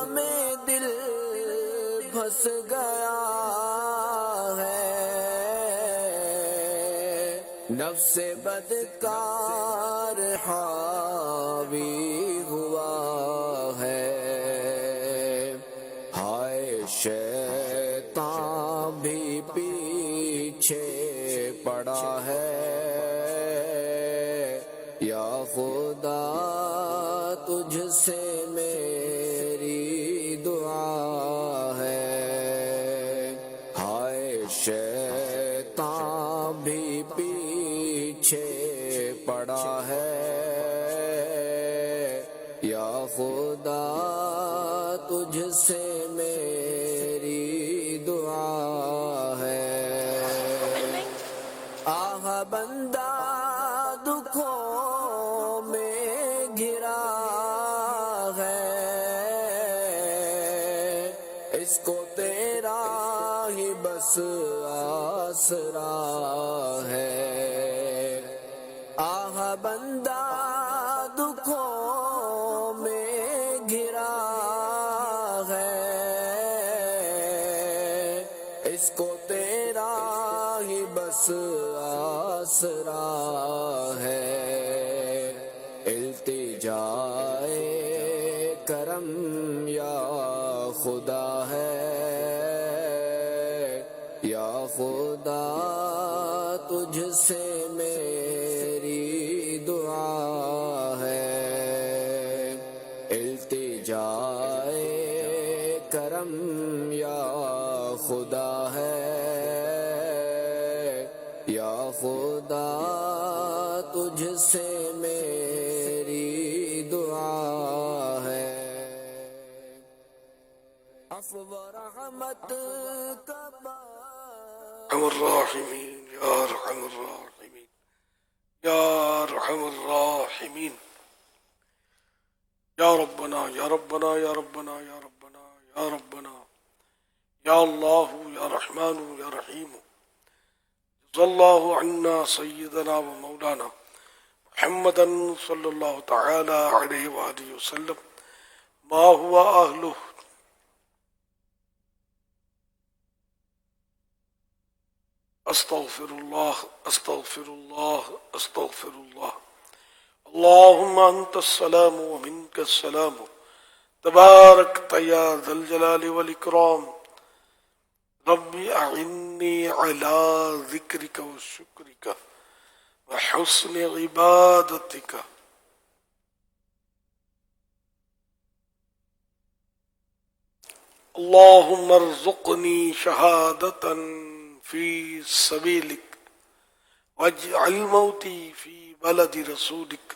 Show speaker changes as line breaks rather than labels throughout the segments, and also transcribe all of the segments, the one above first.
میں دل پھنس گیا ہے، نفس بدکار حاوی ہوا ہے، ہائے شیطان بھی پیچھے پڑا ہے، یا خدا تجھ سے میری دعا ہے، ہائے شیطان بھی پیچھے پڑا ہے، یا خدا تجھ سے میری دعا ہے، آہ بندہ دکھوں میں گھرا ہے، اس کو تیرا ہی بس آسرا ہے، آہ بندہ دکھوں میں گھرا ہے، اس کو تیرا ہی بس آسرا ہے، التجائے کرم یا خدا ہے، یا خدا تجھ سے میری دعا ہے، التجائے کرم یا خدا ہے، یا خدا تجھ سے میری دعا ہے، عفو و رحمت کا
ارحم الراحمین یا ارحم الراحمین یا ارحم الراحمین، یا ربنا یا ربنا یا ربنا یا ربنا یا ربنا یا اللہ یا رحمان یا رحیم، جزا اللہ عنا سیدنا و مولانا محمدا صلی اللہ تعالی علیہ وآلہ وسلم ما ہوا اہلہ، استغفر اللہ استغفر اللہ استغفر اللہ، اللہم انت السلام ومنک السلام، تبارکت یا ذا الجلال والاکرام، رب اعنی علی ذکرک وشکرک وحسن عبادتک، اللہم ارزقنی شہادتا فی سبیلک واجعل موتی فی بلد رسولک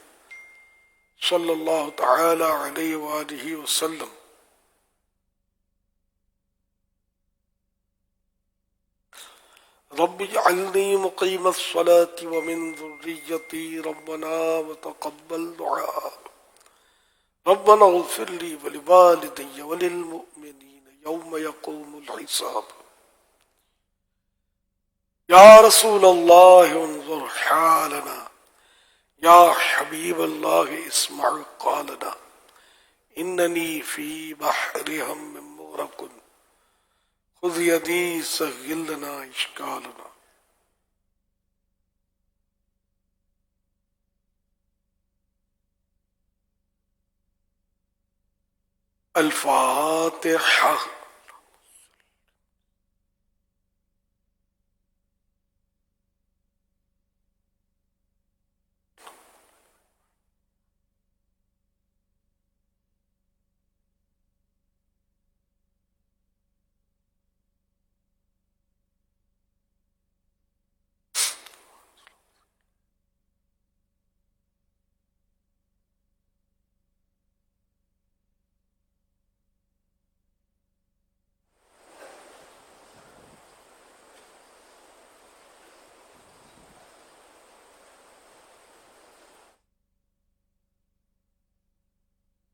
صلی اللہ تعالی علیہ وآلہ وسلم، رب اجعلنی مقیم الصلاة ومن ذریتی، ربنا وتقبل دعاء، ربنا اغفر لی ولوالدی وللمؤمنین یوم یقوم الحساب، یا رسول اللہ انظر حالنا، یا حبیب اللہ اسمع قالنا، اننی فی بحر ہم مغرق، خذ یدی سہل لنا اشکالنا۔ الفاتحہ۔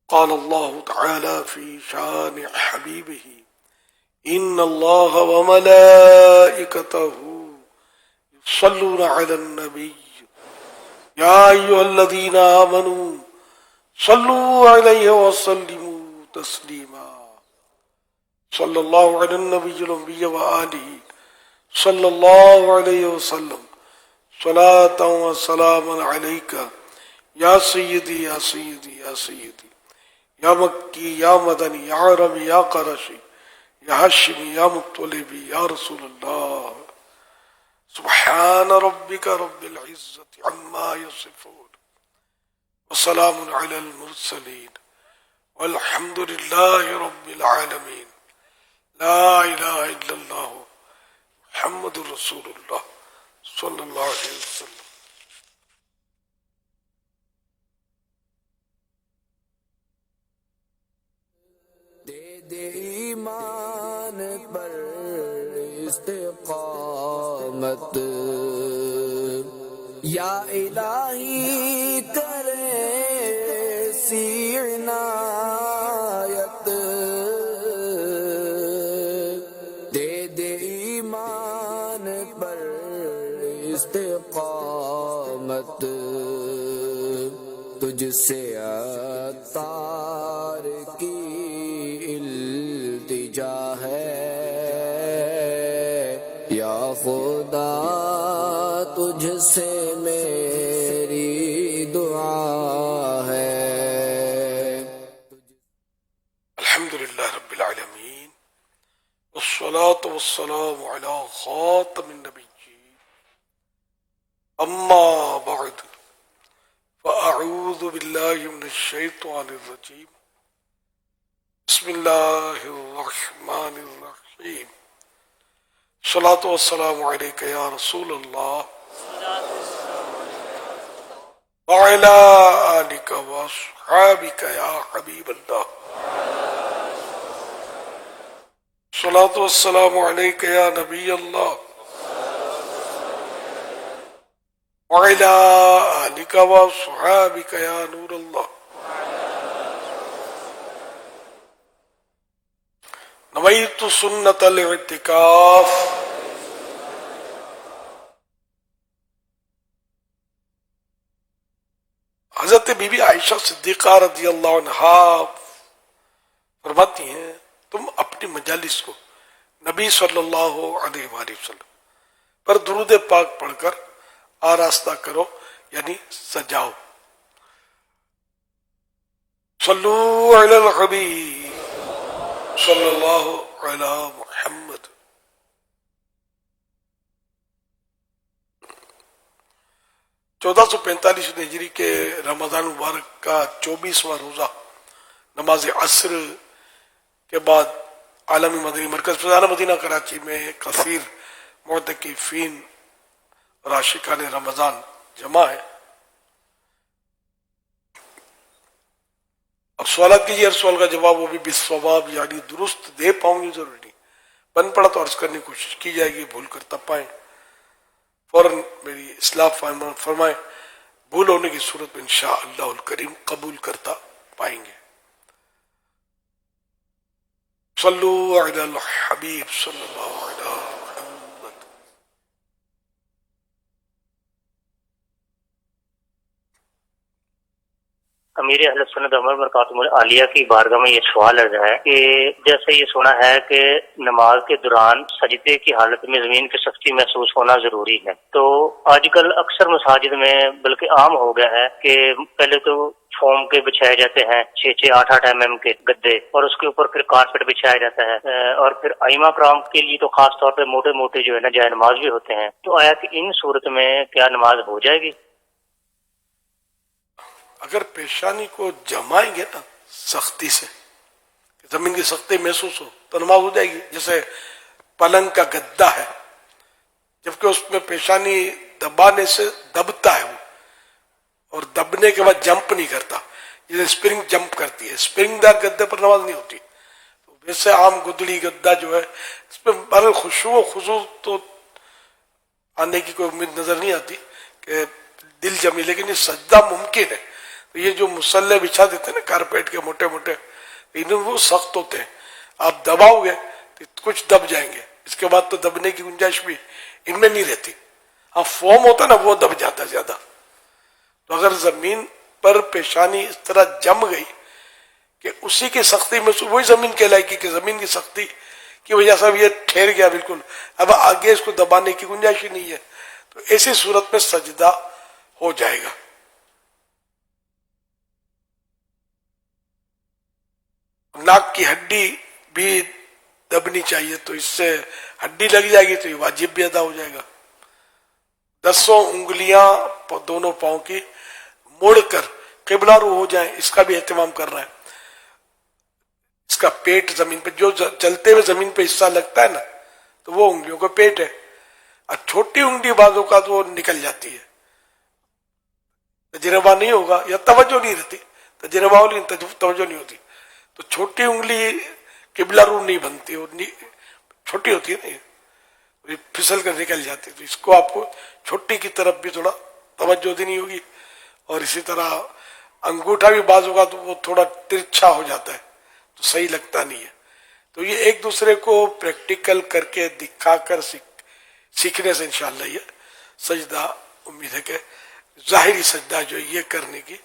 قال الله تعالى في شان حبيبه إن الله وملائكته يصلون على النبي يا أيها الذين آمنوا صلوا عليه وسلموا تسلیما صلی اللہ علی النبی الانبی وآلہ صلی اللہ علیہ وسلم صلاۃ و سلام علیک یا سیدی یا سیدی یا سیدی یا مکی یا مدنی یا عربی یا قرشی یا ہاشمی یا مطلبی یا رسول اللہ سبحان ربک رب العزت عما یصفون وسلام علی المرسلین والحمد للہ رب العالمین لا الہ الا اللہ محمد رسول اللہ صلی اللہ علیہ وسلم.
دے دے ایمان پر استقامت یا الہی کرے سی عنایت دے دے ایمان پر استقامت تجھ سے عطار کی التجا ہے یا خدا تجھ سے میری دعا ہے.
الحمدللہ رب العالمین والصلاة والسلام علی خاتم النبیین اما بعد فاعوذ باللہ من الشیطان الرجیم بسم اللہ الرحمن الرحیم صلاۃ والسلام علیک یا رسول اللہ وعلی آلک واصحابک یا حبیب اللہ صلاۃ والسلام علیک یا نبی اللہ وعلی آلک واصحابک یا نور اللہ نویت سنت الاعتکاف. حضرت بی بی عائشہ صدیقہ رضی اللہ عنہا فرماتی ہیں تم اپنی مجالس کو نبی صلی اللہ علیہ وآلہ وسلم پر درود پاک پڑھ کر آراستہ کرو یعنی سجاؤ. صلو علی الحبیب صلی اللہ علی محمد. چودہ سو 45 ہجری کے رمضان مبارک کا 24واں روزہ نماز عصر کے بعد عالمی مدنی مرکز فضانہ مدینہ کراچی میں کثیر معتکفین اور عاشقان رمضان جمع ہے. اب سوالات کیجیے، ہر سوال کا جواب وہ بھی بالصواب یعنی درست دے پاؤں گی، ضروری نہیں بن پڑا تو عرض کرنے کی کوشش کی جائے گی، بھول کر تب پائیں فوراً میری اصلاح فرمائیں، بھول ہونے کی صورت میں انشاءاللہ الکریم قبول کرتا پائیں گے. صلو علی الحبیب صلی اللہ علیہ محمد.
امیر اہل سنت عمر مرکاتم العالیہ کی بارگاہ میں یہ سوال عرض ہے کہ جیسے یہ سنا ہے کہ نماز کے دوران سجدے کی حالت میں زمین کی سختی محسوس ہونا ضروری ہے، تو آج کل اکثر مساجد میں بلکہ عام ہو گیا ہے کہ پہلے تو فوم کے بچھائے جاتے ہیں 6-8 mm کے گدے، اور اس کے اوپر پھر کارپیٹ بچھایا جاتا ہے، اور پھر ائمہ کرام کے لیے تو خاص طور پہ موٹے موٹے جو ہے نا جائے نماز بھی ہوتے ہیں. تو آیا کہ ان صورت میں کیا نماز ہو جائے گی؟
اگر پیشانی کو جمائیں گے نا سختی سے، زمین کی سختی محسوس ہو تو نماز ہو جائے گی. جیسے پلنگ کا گدا ہے، جبکہ اس میں پیشانی دبانے سے دبتا ہے وہ، اور دبنے کے بعد جمپ نہیں کرتا، جیسے اسپرنگ جمپ کرتی ہے، اسپرنگ دار گدے پر نماز نہیں ہوتی. تو ویسے عام گدڑی گدا جو ہے اس میں بہرحال خشوع و خضوع تو آنے کی کوئی امید نظر نہیں آتی کہ دل جمی، لیکن یہ سجدہ ممکن ہے. تو یہ جو مسلح بچھا دیتے ہیں نا کارپیٹ کے موٹے موٹے، وہ سخت ہوتے ہیں، آپ دباؤ گے تو کچھ دب جائیں گے، اس کے بعد تو دبنے کی گنجائش بھی ان میں نہیں رہتی. ہاں فوم ہوتا نا وہ دب جاتا زیادہ. تو اگر زمین پر پیشانی اس طرح جم گئی کہ اسی کی سختی میں وہی زمین کہلائے گی کہ زمین کی سختی کی وجہ سے اب یہ ٹھہر گیا بالکل، اب آگے اس کو دبانے کی گنجائش ہی نہیں ہے، تو ایسی صورت میں سجدہ ہو جائے گا۔ ناک کی ہڈی بھی دبنی چاہیے، تو اس سے ہڈی لگ جائے گی تو یہ واجب بھی ادا ہو جائے گا۔ 10 انگلیاں دونوں پاؤں کی موڑ کر قبلہ رو ہو جائیں، اس کا بھی اہتمام کر رہا ہے۔ اس کا پیٹ زمین پہ، جو چلتے ہوئے زمین پہ حصہ لگتا ہے نا، تو وہ انگلیوں کا پیٹ ہے، اور چھوٹی انگلی بازوں کا تو وہ نکل جاتی ہے، تجربہ نہیں ہوگا یا توجہ نہیں رہتی، تجربہ ہو لیکن توجہ نہیں ہوتی، تو چھوٹی انگلی قبلہ رو نہیں بنتی، اور چھوٹی ہوتی ہے نا، یہ پھسل کر نکل جاتی ہے، تو اس کو آپ کو چھوٹی کی طرف بھی تھوڑا توجہ دینی ہوگی۔ اور اسی طرح انگوٹھا بھی بعض ہوگا تو وہ تھوڑا ترچھا ہو جاتا ہے تو صحیح لگتا نہیں ہے، تو یہ ایک دوسرے کو پریکٹیکل کر کے دکھا کر سیکھنے سے انشاءاللہ یہ سجدہ، امید ہے کہ ظاہری سجدہ جو یہ کرنے کی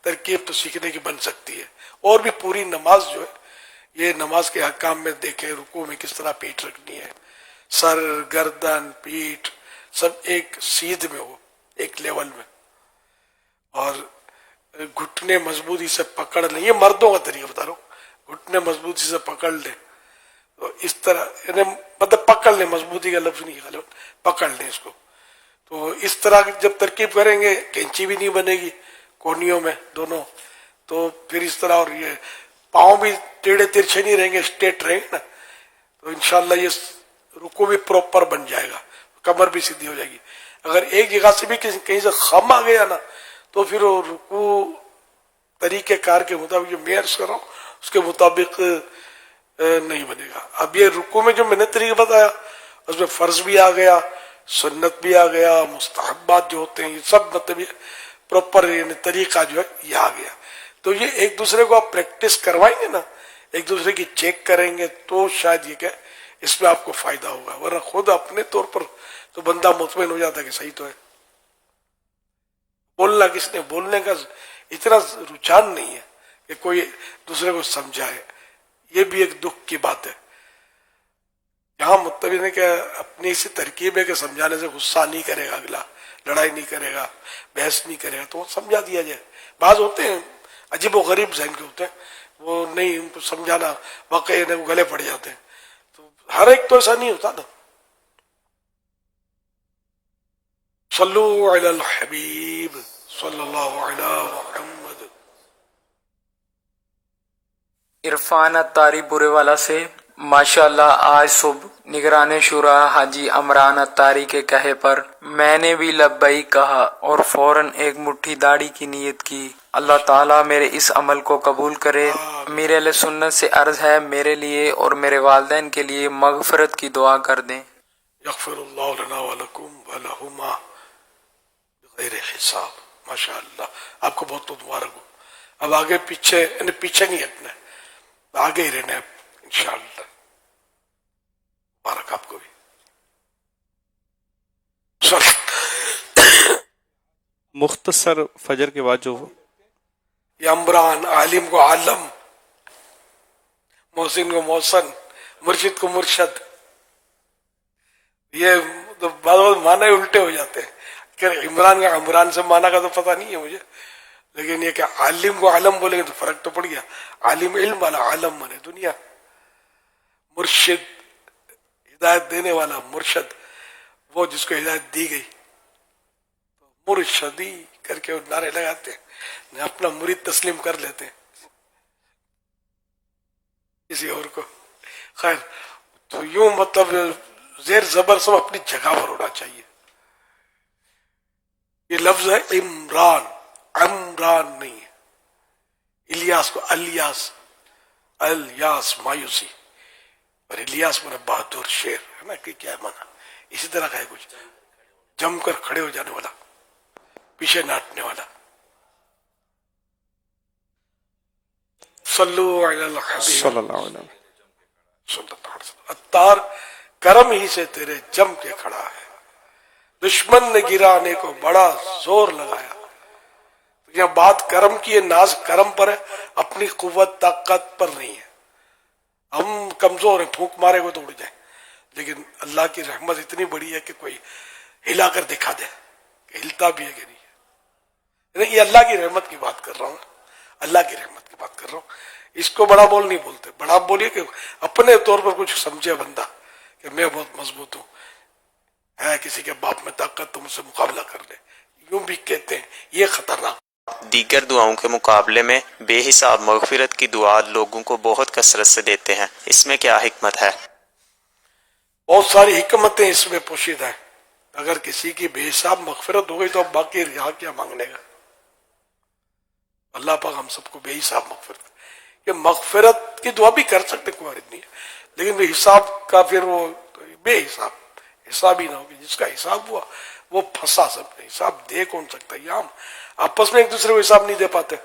ترکیب تو سیکھنے کی بن سکتی ہے۔ اور بھی پوری نماز جو ہے، یہ نماز کے احکام میں دیکھیں، رکوع میں کس طرح پیٹھ رکھنی ہے، سر، گردن، پیٹھ سب ایک سیدھ میں ہو، ایک لیول میں، اور گھٹنے مضبوطی سے پکڑ لیں، یہ مردوں کا طریقہ بتا رہا ہوں، گھٹنے مضبوطی سے پکڑ لیں، تو اس طرح یعنی مطلب پکڑ لیں، مضبوطی کا لفظ نہیں غالباً، پکڑ لیں اس کو، تو اس طرح جب ترکیب کریں گے کینچی بھی نہیں بنے گی کونیوں میں دونوں، تو پھر اس طرح، اور یہ پاؤں بھی ٹیڑھے ترچھے نہیں رہیں گے، اسٹریٹ رہیں گے نا، تو انشاءاللہ یہ رکوع بھی پراپر بن جائے گا، کمر بھی سیدھی ہو جائے گی۔ اگر ایک جگہ سے بھی کہیں سے خم آ گیا نا، تو پھر وہ رکوع طریقہ کار کے مطابق جو میں عرض کر رہا ہوں اس کے مطابق نہیں بنے گا۔ اب یہ رکوع میں جو میں نے طریقہ بتایا، اس میں فرض بھی آ گیا، سنت بھی آ گیا، مستحبات جو ہوتے ہیں یہ سب مطلب یہ پراپر یعنی طریقہ جو ہے یہ آ گیا، تو یہ ایک دوسرے کو آپ پریکٹس کروائیں گے نا، ایک دوسرے کی چیک کریں گے تو شاید یہ کہ اس میں آپ کو فائدہ ہوگا، ورنہ خود اپنے طور پر تو بندہ مطمئن ہو جاتا ہے کہ صحیح تو ہے۔ بولنا کس نے، بولنے کا اتنا رجحان نہیں ہے کہ کوئی دوسرے کو سمجھائے، یہ بھی ایک دکھ کی بات ہے۔ یہاں متفق ہے کہ اپنی اسی ترکیب ہے کہ سمجھانے سے غصہ نہیں کرے گا اگلا، لڑائی نہیں کرے گا، بحث نہیں کرے گا، تو وہ سمجھا دیا جائے۔ بعض ہوتے ہیں عجیب و غریب ذہن کے ہوتے ہیں، وہ نہیں ان کو سمجھانا واقعی وہ گلے پڑ جاتے ہیں، تو ہر ایک تو ایسا نہیں ہوتا نا۔ صلو علی الحبیب صلی اللہ علی محمد۔
عرفان اتاری برے والا سے، ماشاءاللہ آج صبح نگران شورا حاجی عمران اتاری کے کہے پر میں نے بھی لبیک کہا اور فوراً ایک مٹھی داڑھی کی نیت کی۔ اللہ تعالیٰ میرے اس عمل کو قبول کرے۔ میرے اہل سنت سے عرض ہے میرے لیے اور میرے والدین کے لیے مغفرت کی دعا کر دیں۔
یغفر اللہ لنا ولکم ولہما بغیر حساب۔ ماشاءاللہ آپ کو بہت بہت مبارک ہو۔ اب آگے پیچھے یعنی پیچھے نہیں ہٹنا ہے، آگے ہی رہنا ہے انشاءاللہ۔ مبارک آپ کو بھی۔
مختصر فجر کے بعد جو
یہ عمران، عالم کو عالم، محسن کو محسن، مرشد کو مرشد، یہ بعض معنی الٹے ہو جاتے ہیں کہ عمران کا عمران سے معنی کا تو پتہ نہیں ہے مجھے، لیکن یہ کہ عالم کو عالم بولیں گے تو فرق تو پڑ گیا، عالم علم والا، عالم مانے دنیا، مرشد ہدایت دینے والا، مرشد وہ جس کو ہدایت دی گئی، مرشدی کر کے وہ نعرے لگاتے ہیں، اپنا مرید تسلیم کر لیتے ہیں کسی اور کو۔ خیر، تو یوں مطلب زیر زبر سب اپنی جگہ پر ہونا چاہیے۔ یہ لفظ ہے عمران، عمران نہیں ہے۔ الیاس کو الیاس، الیاس مایوسی، اور الیاس میرا بہادر شیر ہے نا، کہ کیا مانا اسی طرح کا ہے، کچھ جم کر کھڑے ہو جانے والا، پیچھے ناٹنے والا۔ صلو علی الحبیب
صلی اللہ علیہ وسلم۔
صلی اللہ علیہ وسلم۔ اتار کرم ہی سے تیرے جم کے کھڑا ہے، دشمن نے گرانے کو بڑا زور لگایا، تو یہ بات کرم کی ہے، ناز کرم پر ہے، اپنی قوت طاقت پر نہیں ہے. ہم کمزور ہیں، پھونک مارے کو تو اڑ جائیں، لیکن اللہ کی رحمت اتنی بڑی ہے کہ کوئی ہلا کر دکھا دے کہ ہلتا بھی ہے کہ نہیں ہے. یہ اللہ کی رحمت کی بات کر رہا ہوں، اللہ کی رحمت کی بات کر رہا ہوں. اس کو بڑا بول نہیں بولتے. بڑا بولیے کہ اپنے طور پر کچھ سمجھے بندہ کہ میں بہت مضبوط ہوں، ہے کسی کے باپ میں طاقت تو مجھ سے مقابلہ کر لے، یوں بھی کہتے ہیں. یہ خطرناک.
دیگر دعاؤں کے مقابلے میں بے حساب مغفرت کی دعا لوگوں کو بہت کثرت سے دیتے ہیں، اس میں کیا حکمت ہے؟
بہت ساری حکمتیں اس میں پوشیدہ ہیں. اگر کسی کی بے حساب مغفرت ہو گئی تو اب باقی یہاں کیا مانگنے گا. اللہ پاک ہم سب کو بے حساب مغفرت، یہ مغفرت کی دعا بھی کر سکتے، کوئی حرج نہیں ہے، لیکن بے حساب کا پھر وہ بے حساب حساب ہی نہ ہوگی. جس کا حساب ہوا وہ پھنسا. سب حساب دے کون سکتا ہے؟ ہم آپس میں ایک دوسرے کو حساب نہیں دے پاتے.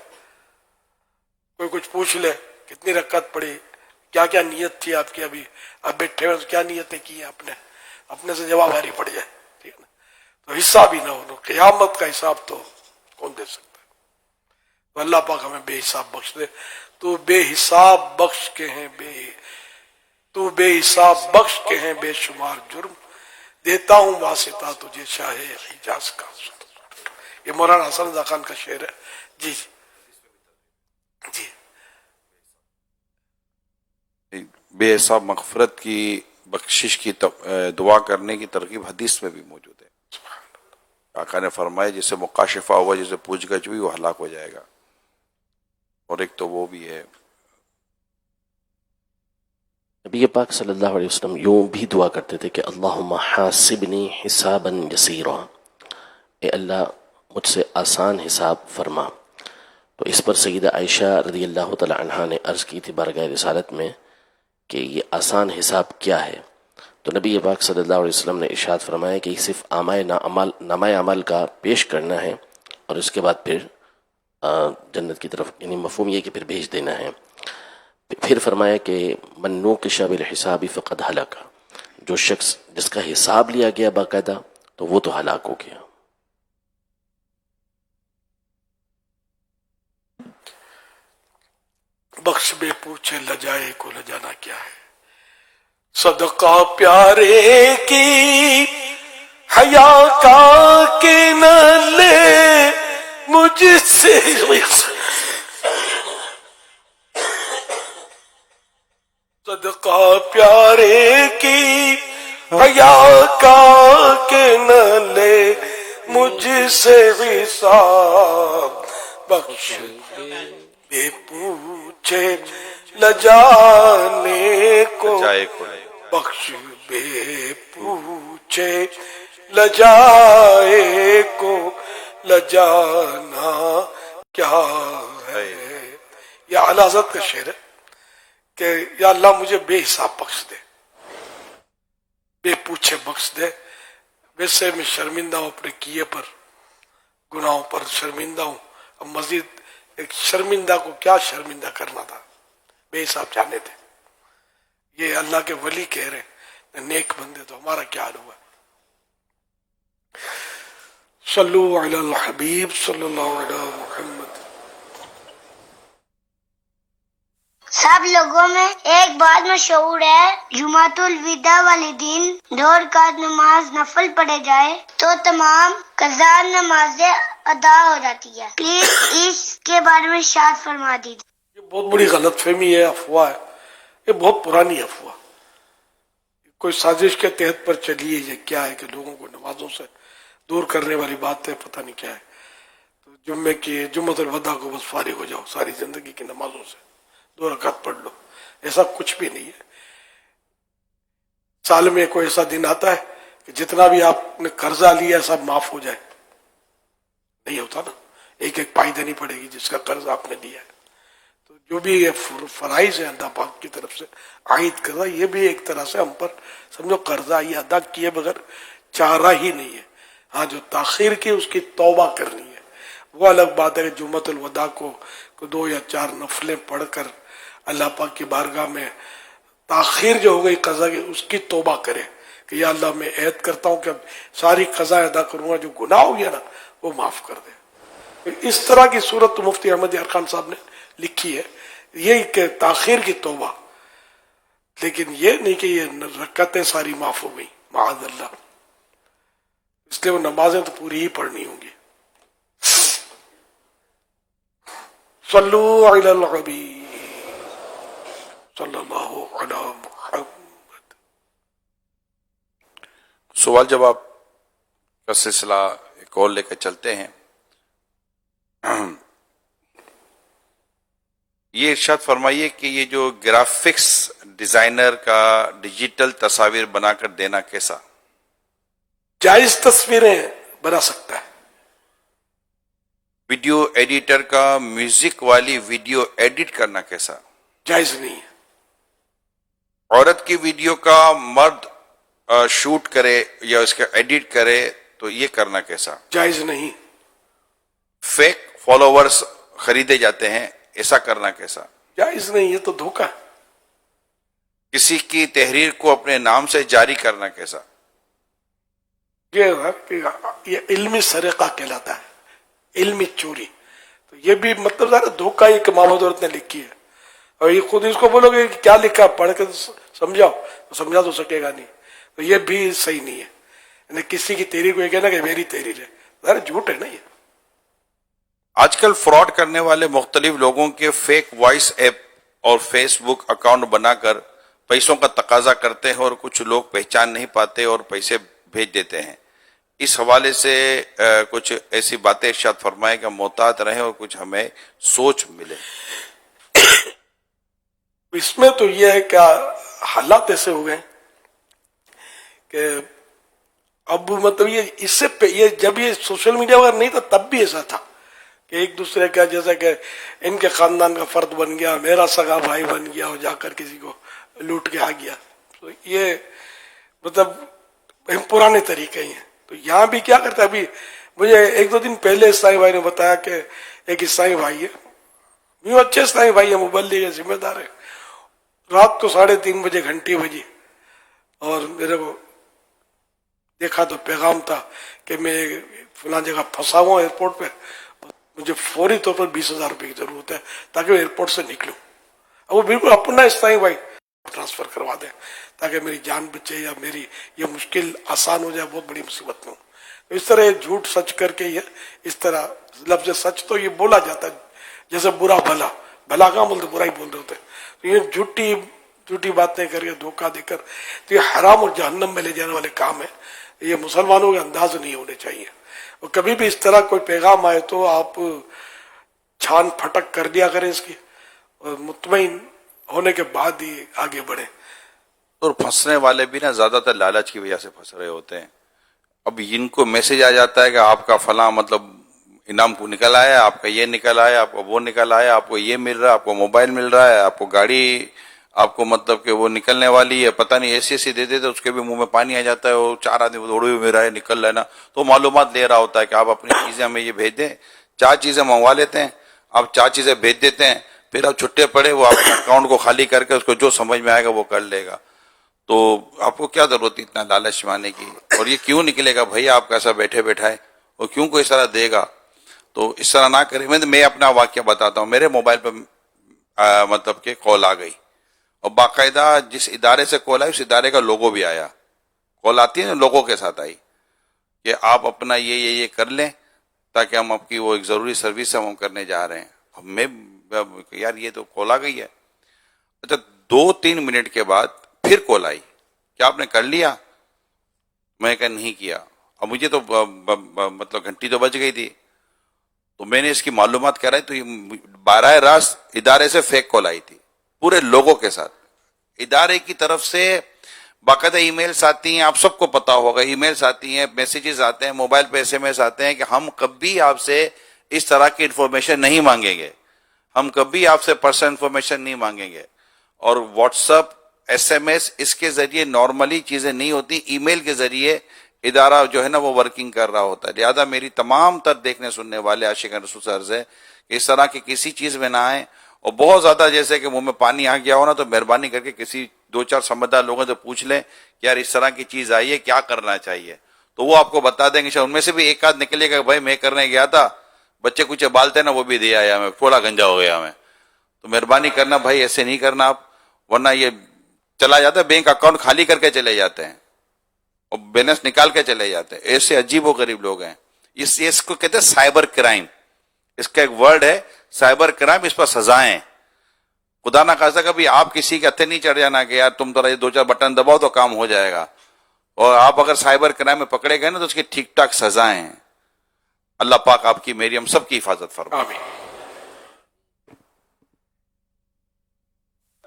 کوئی کچھ پوچھ لے کتنی رکعت پڑی، کیا کیا نیت تھی آپ کی، ابھی اب بیٹھے ہوئے کیا نیتیں کی ہیں، اپنے سے جواب آری پڑ جائے. ٹھیک ہے نا؟ تو حساب ہی نہ ہو. قیامت کا حساب تو کون دے سکتا ہے. تو اللہ پاک ہمیں بے حساب بخش دے. تو بے حساب بخش کے ہیں تو بے حساب بخش کے ہیں بے شمار جرم، دیتا ہوں واسطہ تجھے شاہ حجاز کا. یہ مولانا حسن رضا خان کا شعر ہے. جی جی
بے حساب مغفرت کی بخشش کی دعا کرنے کی ترغیب حدیث میں بھی موجود ہے. آقا نے فرمایا جسے مکاشفہ ہوا، جسے پوچھ گچھ ہوئی، وہ ہلاک ہو جائے گا. اور ایک تو وہ بھی ہے.
نبی پاک صلی اللہ علیہ وسلم یوں بھی دعا کرتے تھے کہ اللہم حاسبنی حسابا یسیرا، اے اللہ مجھ سے آسان حساب فرما. تو اس پر سیدہ عائشہ رضی اللہ تعالی عنہا نے عرض کی تھی بارگاہ رسالت میں کہ یہ آسان حساب کیا ہے. تو نبی پاک صلی اللہ علیہ وسلم نے ارشاد فرمایا کہ صرف نامہ عمل کا پیش کرنا ہے اور اس کے بعد پھر جنت کی طرف، یعنی مفہوم یہ کہ پھر بھیج دینا ہے. پھر فرمایا کہ من نوقش بالحساب فقد ہلاک، جو شخص جس کا حساب لیا گیا باقاعدہ تو وہ تو ہلاک ہو گیا.
بخش بے پوچھے لجائے کو لجانا کیا ہے. صدقہ پیارے کی حیا کا کہ نہ لے مجھ سے، صدقہ پیارے کی حیا کا کہ نہ لے مجھ سے حساب. بخش بے پوچھے لجانے کو، بخش بے پوچھے لجائے کو لجانا کیا ہے. یہ اعلیٰ حضرت کا شعر ہے کہ یا اللہ مجھے بے حساب بخش دے، بے پوچھے بخش دے. ویسے میں شرمندہ ہوں اپنے کیے پر، گناہوں پر شرمندہ ہوں. اب مزید ایک شرمندہ کو کیا شرمندہ کرنا تھا، بے حساب جانے تھے. یہ اللہ کے ولی کہہ رہے ہیں، نیک بندے تو ہمارا کیا حال ہوا. صلو علی الحبیب صلی اللہ علیہ محمد.
سب لوگوں میں ایک بات مشہور ہے، جمعۃ الوداع والے دن 2 رکعت نماز نفل پڑھے جائے تو تمام قضا نمازیں ادا ہو جاتی ہے. پلیز اس کے بارے میں ارشاد فرما دیجیے.
یہ بہت بڑی غلط فہمی ہے، افواہ ہے. یہ بہت پرانی افواہ، کوئی سازش کے تحت پر چلی ہے. یہ کیا ہے کہ لوگوں کو نمازوں سے دور کرنے والی بات ہے، پتہ نہیں کیا ہے. تو جمعے کی جمعۃ الوداع کو بس فارغ ہو جاؤ، ساری زندگی کی نمازوں سے 2 رکعت پڑھ لو. ایسا کچھ بھی نہیں ہے. سال میں کوئی ایسا دن آتا ہے کہ جتنا بھی آپ نے قرضہ لیا سب معاف ہو جائے؟ نہیں ہوتا نا. ایک ایک پائی دینی پڑے گی جس کا قرض آپ نے لیا ہے. تو جو بھی یہ فرائض ہیں اللہ پاک کی طرف سے عائد قرضہ، یہ بھی ایک طرح سے ہم پر سمجھو قرضہ یہ ادا کیے بغیر چارہ ہی نہیں ہے. ہاں جو تاخیر کی اس کی توبہ کرنی ہے. وہ الگ بات ہے کہ جمعۃ الوداع کو 2 یا 4 نفلیں پڑھ کر اللہ پاک کی بارگاہ میں تاخیر جو ہو گئی قضا کی اس کی توبہ کرے کہ یا اللہ میں عہد کرتا ہوں کہ اب ساری قضا ادا کروں گا، جو گناہ ہو گیا نا وہ معاف کر دے. اس طرح کی صورت مفتی احمد یار خان صاحب نے لکھی ہے، یہ کہ تاخیر کی توبہ، لیکن یہ نہیں کہ یہ رکعتیں ساری معاف ہو گئی، معاذ اللہ، اس لیے وہ نمازیں تو پوری ہی پڑھنی ہوں گی. صلو علی الحبیب صلی اللہ علی محمد.
سوال جواب کا سلسلہ ایک اور لے کر چلتے ہیں. یہ ارشاد فرمائیے کہ یہ جو گرافکس ڈیزائنر کا ڈیجیٹل تصاویر بنا کر دینا کیسا؟
جائز تصویریں بنا سکتا ہے.
ویڈیو ایڈیٹر کا میوزک والی ویڈیو ایڈٹ کرنا کیسا؟
جائز نہیں ہے.
عورت کی ویڈیو کا مرد شوٹ کرے یا اس کا ایڈٹ کرے تو یہ کرنا کیسا؟
جائز نہیں.
فیک فالوورز خریدے جاتے ہیں، ایسا کرنا کیسا؟
جائز نہیں، یہ تو دھوکہ ہے.
کسی کی تحریر کو اپنے نام سے جاری کرنا کیسا؟
یہ ہے کہ یہ علمی سرقہ کہلاتا ہے، علمی چوری. تو یہ بھی مطلب ذرا دھوکہ ہے کہ محمد عورت نے لکھی ہے، اور یہ خود اس کو بولو گے کہ کیا لکھا، پڑھ کے سمجھاؤ تو سمجھا تو سکے گا نہیں. تو یہ بھی صحیح نہیں ہے. یعنی کسی کی تحریر کو یہ کہنا کہ میری تحریر ہے، ذرا جھوٹ ہے نا. یہ
آج کل فراڈ کرنے والے مختلف لوگوں کے فیک وائس ایپ اور فیس بک اکاؤنٹ بنا کر پیسوں کا تقاضا کرتے ہیں، اور کچھ لوگ پہچان نہیں پاتے اور پیسے بھیج دیتے ہیں. اس حوالے سے کچھ ایسی باتیں ارشاد فرمائے کہ محتاط رہیں اور کچھ ہمیں سوچ ملے.
اس میں تو یہ ہے کہ حالات ایسے ہو گئے کہ اب مطلب یہ اس سے یہ جب یہ سوشل میڈیا وغیرہ نہیں تھا تب بھی ایسا تھا کہ ایک دوسرے کا جیسا کہ ان کے خاندان کا فرد بن گیا، میرا سگا بھائی بن گیا اور جا کر کسی کو لوٹ کے آ گیا. تو یہ مطلب پرانے طریقے ہی ہیں. تو یہاں بھی کیا کرتا ہے، ابھی مجھے ایک دو دن پہلے عیسائی بھائی نے بتایا کہ ایک عیسائی بھائی ہے، یوں اچھے عیسائی بھائی ہے، مبلغ ہے، ذمہ دار ہے، رات کو 3:30 بجے گھنٹی بجی اور میرے کو دیکھا تو پیغام تھا کہ میں فلاں جگہ پھنسا ہوا ایئرپورٹ پہ، مجھے فوری طور پر 20,000 روپے کی ضرورت ہے تاکہ میں ایئرپورٹ سے نکلوں. اب وہ بالکل اپنا عیسائی بھائی ٹرانسفر کروا دیں تاکہ میری جان بچے یا میری یہ مشکل آسان ہو جائے، بہت بڑی مصیبت میں ہوں. تو اس طرح یہ جھوٹ سچ کر کے یہ اس طرح لفظ سچ تو یہ بولا جاتا ہے جیسے برا بھلا، بھلا کہاں بولتے، برا ہی بول رہے ہوتے. تو یہ جھوٹی باتیں کر کے دھوکہ دے کر تو یہ حرام اور جہنم میں لے جانے والے کام ہے. یہ مسلمانوں کے انداز نہیں ہونے چاہیے. اور کبھی بھی اس طرح کوئی پیغام آئے تو آپ چھان پھٹک کر دیا کریں اس کی، اور مطمئن ہونے کے بعد ہی آگے بڑھیں.
اور پھنسنے والے بھی نا زیادہ تر لالچ کی وجہ سے پھنس رہے ہوتے ہیں. اب ان کو میسج آ جاتا ہے کہ آپ کا فلاں مطلب انعام کو نکل آیا، آپ کا یہ نکل آیا، آپ کو وہ نکل آیا، آپ کو یہ مل رہا ہے، آپ کو موبائل مل رہا ہے، آپ کو گاڑی، آپ کو مطلب کہ وہ نکلنے والی ہے، پتہ نہیں ایسی دے دیتے اس کے بھی منہ میں پانی آ جاتا ہے. وہ 4 آدمی دوڑے ہوئے میرا ہے نکل رہا ہے نا، تو معلومات لے رہا ہوتا ہے کہ آپ اپنی چیزیں ہمیں یہ بھیج دیں. 4 چیزیں منگوا لیتے ہیں، آپ 4 چیزیں بھیج دیتے ہیں، پھر آپ چھٹے پڑے وہ آپ اکاؤنٹ کو خالی کر کے اس کو جو سمجھ میں آئے گا وہ کر لے گا. تو آپ کو کیا ضرورت اتنا لالچ مانے کی؟ اور یہ کیوں نکلے گا بھائی آپ کیسا بیٹھے بیٹھائے، اور کیوں کوئی اس طرح دے گا؟ تو اس طرح نہ کریں. میں اپنا واقعہ بتاتا ہوں. میرے موبائل پہ مطلب کہ کال آ گئی، اور باقاعدہ جس ادارے سے کال آئی اس ادارے کا لوگو بھی آیا. کال آتی ہے نا لوگو کے ساتھ آئی کہ آپ اپنا یہ کر لیں تاکہ ہم آپ کی وہ ایک ضروری سروس ہم کرنے جا رہے ہیں. میں یار یہ تو کال آ گئی ہے. اچھا 2-3 منٹ کے بعد پھر کال آئی، کیا آپ نے کر لیا؟ میں کہا نہیں کیا. اب مجھے تو مطلب گھنٹی تو بج گئی تھی. تو میں نے اس کی معلومات کرائی تو یہ براہ راست ادارے سے فیک کال آئی تھی پورے لوگوں کے ساتھ. ادارے کی طرف سے باقاعدہ ای میلز آتی ہیں، آپ سب کو پتا ہوگا، ای میلز آتی ہیں، میسیجز آتے ہیں، موبائل پہ SMS آتے ہیں کہ ہم کبھی آپ سے اس طرح کی انفارمیشن نہیں مانگیں گے، ہم کبھی آپ سے پرسنل انفارمیشن نہیں مانگیں گے. اور واٹس ایپ SMS اس کے ذریعے نارملی چیزیں نہیں ہوتی، ای میل کے ذریعے ادارہ جو ہے نا وہ ورکنگ کر رہا ہوتا ہے. لہذا میری تمام تر دیکھنے سننے والے عاشقان رسول سے عرض ہے کہ اس طرح کی کسی چیز میں نہ آئیں. اور بہت زیادہ جیسے کہ منہ میں پانی آ گیا ہو نا تو مہربانی کر کے کسی 2-4 سمجھدار لوگوں سے پوچھ لیں کہ یار اس طرح کی چیز آئی ہے، کیا کرنا چاہیے. تو وہ آپ کو بتا دیں گے. ان میں سے بھی ایک آدھ نکلے گا بھائی میں کرنے گیا تھا، بچے کچھ بالتے نا وہ بھی دے آیا میں، تھوڑا گنجا ہو گیا میں. تو مہربانی کرنا بھائی ایسے نہیں کرنا آپ، ورنہ یہ چلا جاتا ہے بینک اکاؤنٹ خالی کر کے چلے جاتے ہیں اور بیلنس نکال کے چلے جاتے ہیں. ایسے عجیب و غریب لوگ ہیں. اس کو کہتے ہیں سائبر کرائم، اس کا ایک ورڈ ہے سائبر کرائم. اس پر سزائیں ہیں. خدا نہ خاصا کبھی آپ کسی کے ہتھے نہیں چڑھ جانا کہ یار تم تو 2-4 بٹن دباؤ تو کام ہو جائے گا. اور آپ اگر سائبر کرائم میں پکڑے گئے نا تو اس کی ٹھیک ٹھاک سزائیں ہیں. اللہ پاک آپ کی میری ہم سب کی حفاظت فرمائے.
آمین.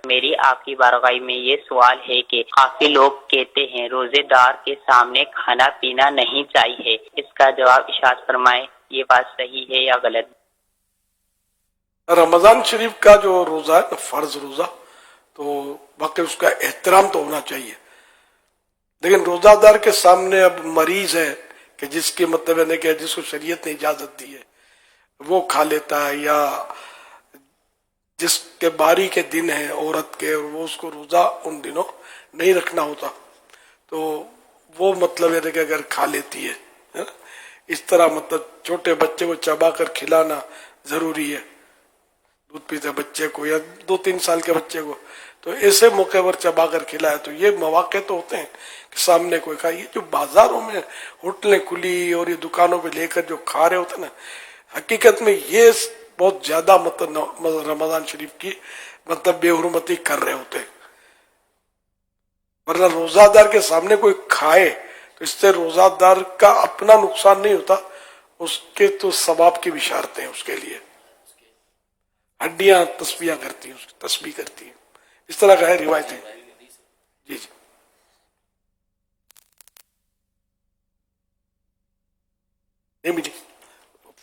میری آپ کی بارگاہ میں یہ سوال ہے کہ کافی لوگ کہتے ہیں روزے دار کے سامنے کھانا پینا نہیں چاہیے، اس کا جواب ارشاد فرمائے، یہ بات صحیح ہے یا غلط؟
رمضان شریف کا جو روزہ ہے فرض روزہ، تو واقعی اس کا احترام تو ہونا چاہیے. لیکن روزہ دار کے سامنے اب مریض ہے کہ جس کی مطلب ہے کہ جس کو شریعت نے اجازت دی ہے وہ کھا لیتا ہے، یا جس کے باری کے دن ہیں عورت کے اور وہ اس کو روزہ ان دنوں نہیں رکھنا ہوتا، تو وہ مطلب ہے کہ اگر کھا لیتی ہے اس طرح مطلب چھوٹے بچے کو چبا کر کھلانا ضروری ہے، دودھ پیتے بچے کو یا 2-3 سال کے بچے کو، تو ایسے موقع پر چبا کر کھلائے. تو یہ مواقع تو ہوتے ہیں کہ سامنے کوئی کھائے. یہ جو بازاروں میں ہوٹلیں کھلی اور یہ دکانوں پہ لے کر جو کھا رہے ہوتے ہیں نا، حقیقت میں یہ بہت زیادہ مطلب رمضان شریف کی مطلب بے حرمتی کر رہے ہوتے ہیں. ورنہ روزہ دار کے سامنے کوئی کھائے تو اس سے روزہ دار کا اپنا نقصان نہیں ہوتا، اس کے تو ثواب کی بشارتیں ہیں اس کے لیے. ہڈیاں تسبیح کرتی ہیں، اس کی تسبیح کرتی ہیں، اس طرح کا ہے روایتیں. جی جی نہیں ملی،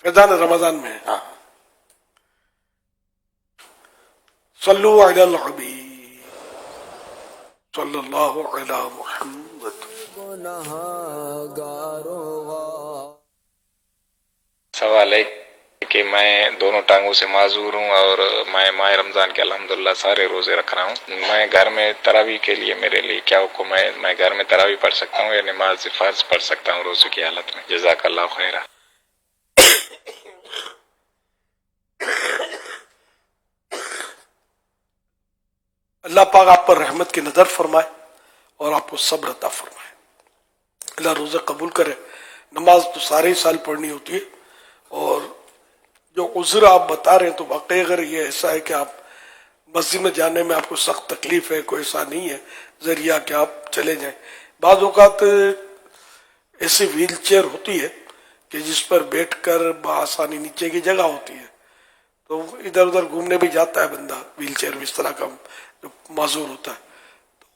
فیضان رمضان میں ہے. ہاں صلو علی الحبیب صلی اللہ علی محمد.
سوال ہے کہ میں دونوں ٹانگوں سے معذور ہوں اور میں ماہ رمضان کے الحمدللہ سارے روزے رکھ رہا ہوں. میں گھر میں تراویح کے لیے میرے لیے کیا حکم ہے؟ میں گھر میں تراویح پڑھ سکتا ہوں یا نماز فرض پڑھ سکتا ہوں روزے کی حالت میں؟ جزاک اللہ خیرہ.
اللہ پاک آپ پر رحمت کی نظر فرمائے اور آپ کو صبر عطا فرمائے. اللہ روزہ قبول کرے. نماز تو سارے ہی سال پڑھنی ہوتی ہے، اور جو عذر آپ بتا رہے ہیں تو واقعی اگر یہ ایسا ہے کہ آپ مسجد میں جانے میں آپ کو سخت تکلیف ہے، کوئی ایسا نہیں ہے ذریعہ کہ آپ چلے جائیں. بعض اوقات ایسی ویل چیئر ہوتی ہے کہ جس پر بیٹھ کر بآسانی نیچے کی جگہ ہوتی ہے، تو ادھر ادھر گھومنے بھی جاتا ہے بندہ ویل چیئر میں، اس طرح کا جو معذور ہوتا ہے.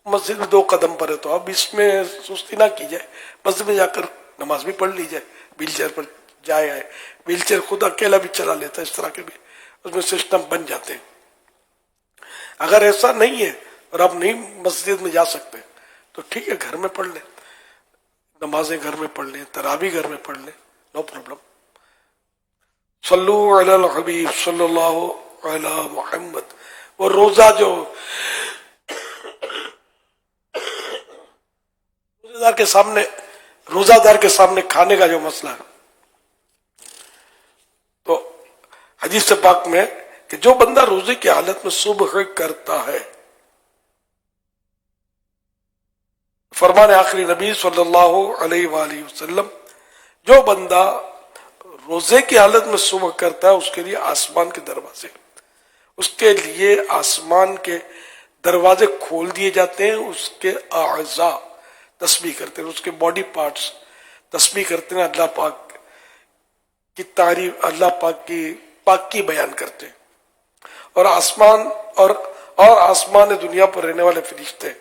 تو مسجد 2 قدم پر ہے تو اب اس میں سستی نہ کی جائے، مسجد میں جا کر نماز بھی پڑھ لی جائے، ویل چیئر پر جائے آئے. ویل چیئر خود اکیلا بھی چلا لیتا ہے، اس طرح کے بھی اس میں سسٹم بن جاتے ہیں. اگر ایسا نہیں ہے اور آپ نہیں مسجد میں جا سکتے تو ٹھیک ہے، گھر میں پڑھ لیں، نمازیں گھر میں پڑھ لیں، تراویح گھر میں پڑھ لیں، نو پرابلم. صلو علی الحبیب صلی اللہ علی محمد. وہ روزہ جو روزہ دار کے سامنے کھانے کا جو مسئلہ ہے، تو حدیث پاک میں کہ جو بندہ روزے کی حالت میں صبح کرتا ہے، فرمان آخری نبی صلی اللہ علیہ وآلہ وسلم، جو بندہ روزے کی حالت میں صبح کرتا ہے اس کے لیے آسمان کے دروازے، اس کے لیے آسمان کے دروازے کھول دیے جاتے ہیں. اس کے اعضاء تسبیح کرتے ہیں، اس کے باڈی پارٹس تسبیح کرتے ہیں، اللہ پاک کی تعریف، اللہ پاک کی پاکی بیان کرتے ہیں. اور آسمان اور آسمان دنیا پر رہنے والے فرشتے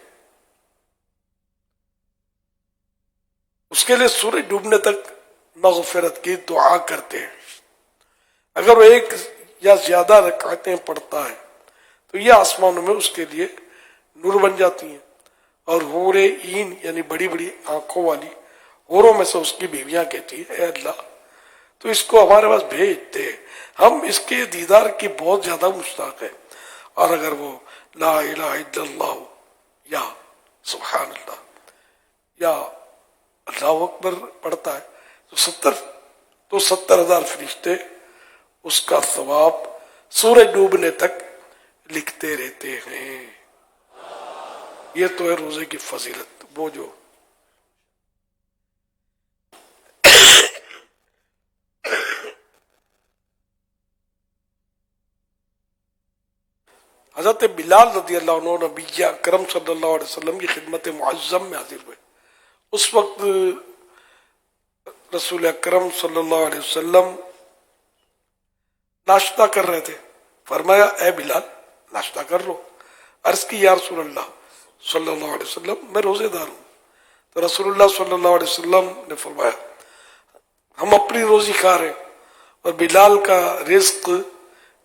اس کے لیے سورج ڈوبنے تک مغفرت کی دعا کرتے ہیں. اگر وہ 1 یا زیادہ رکعتیں پڑھتا ہے تو یہ آسمانوں میں اس کے لیے نور بن جاتی ہیں. اور حور عین یعنی بڑی بڑی آنکھوں والی حوروں میں سے اس کی بیویاں کہتی ہیں، اے اللہ تو اس کو ہمارے پاس بھیج دے، ہم اس کے دیدار کی بہت زیادہ مشتاق ہیں. اور اگر وہ لا الہ الا اللہ یا سبحان اللہ یا اللہ اکبر پڑھتا ہے تو 70,000 فرشتے اس کا ثواب سورج ڈوبنے تک لکھتے رہتے ہیں. یہ تو ہے روزے کی فضیلت. وہ جو حضرت بلال رضی اللہ عنہ نبی اکرم صلی اللہ علیہ وسلم کی خدمت معظم میں حاضر ہوئے. اس وقت رسول اکرم صلی اللہ علیہ وسلم ناشتہ کر رہے تھے. فرمایا اے بلال ناشتہ کر لو. عرض کی یا رسول اللہ صلی اللہ علیہ وسلم میں روزے دار ہوں. تو رسول اللہ صلی اللہ علیہ وسلم نے فرمایا ہم اپنی روزی کھا رہے ہیں اور بلال کا رزق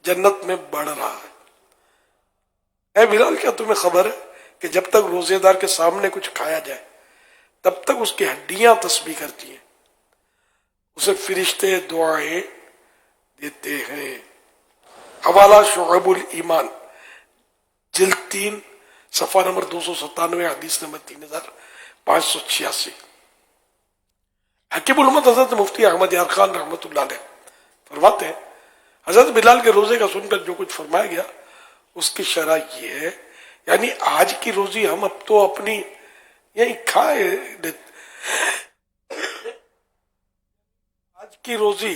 جنت میں بڑھ رہا ہے. اے بلال کیا تمہیں خبر ہے کہ جب تک روزے دار کے سامنے کچھ کھایا جائے تب تک اس کی ہڈیاں تسبیح کرتی ہیں, اسے فرشتے دعائیں دیتے ہیں. حوالہ شعب الایمان جلد 3 صفحہ نمبر 297 حدیث نمبر 3586. حکیم الامت حضرت مفتی احمد یار خان رحمۃ اللہ علیہ فرماتے ہیں حضرت بلال کے روزے کا سن کر جو کچھ فرمایا گیا اس کی شرح یہ ہے, یعنی آج کی روزی ہم اب تو اپنی یہی کھائے آج کی روزی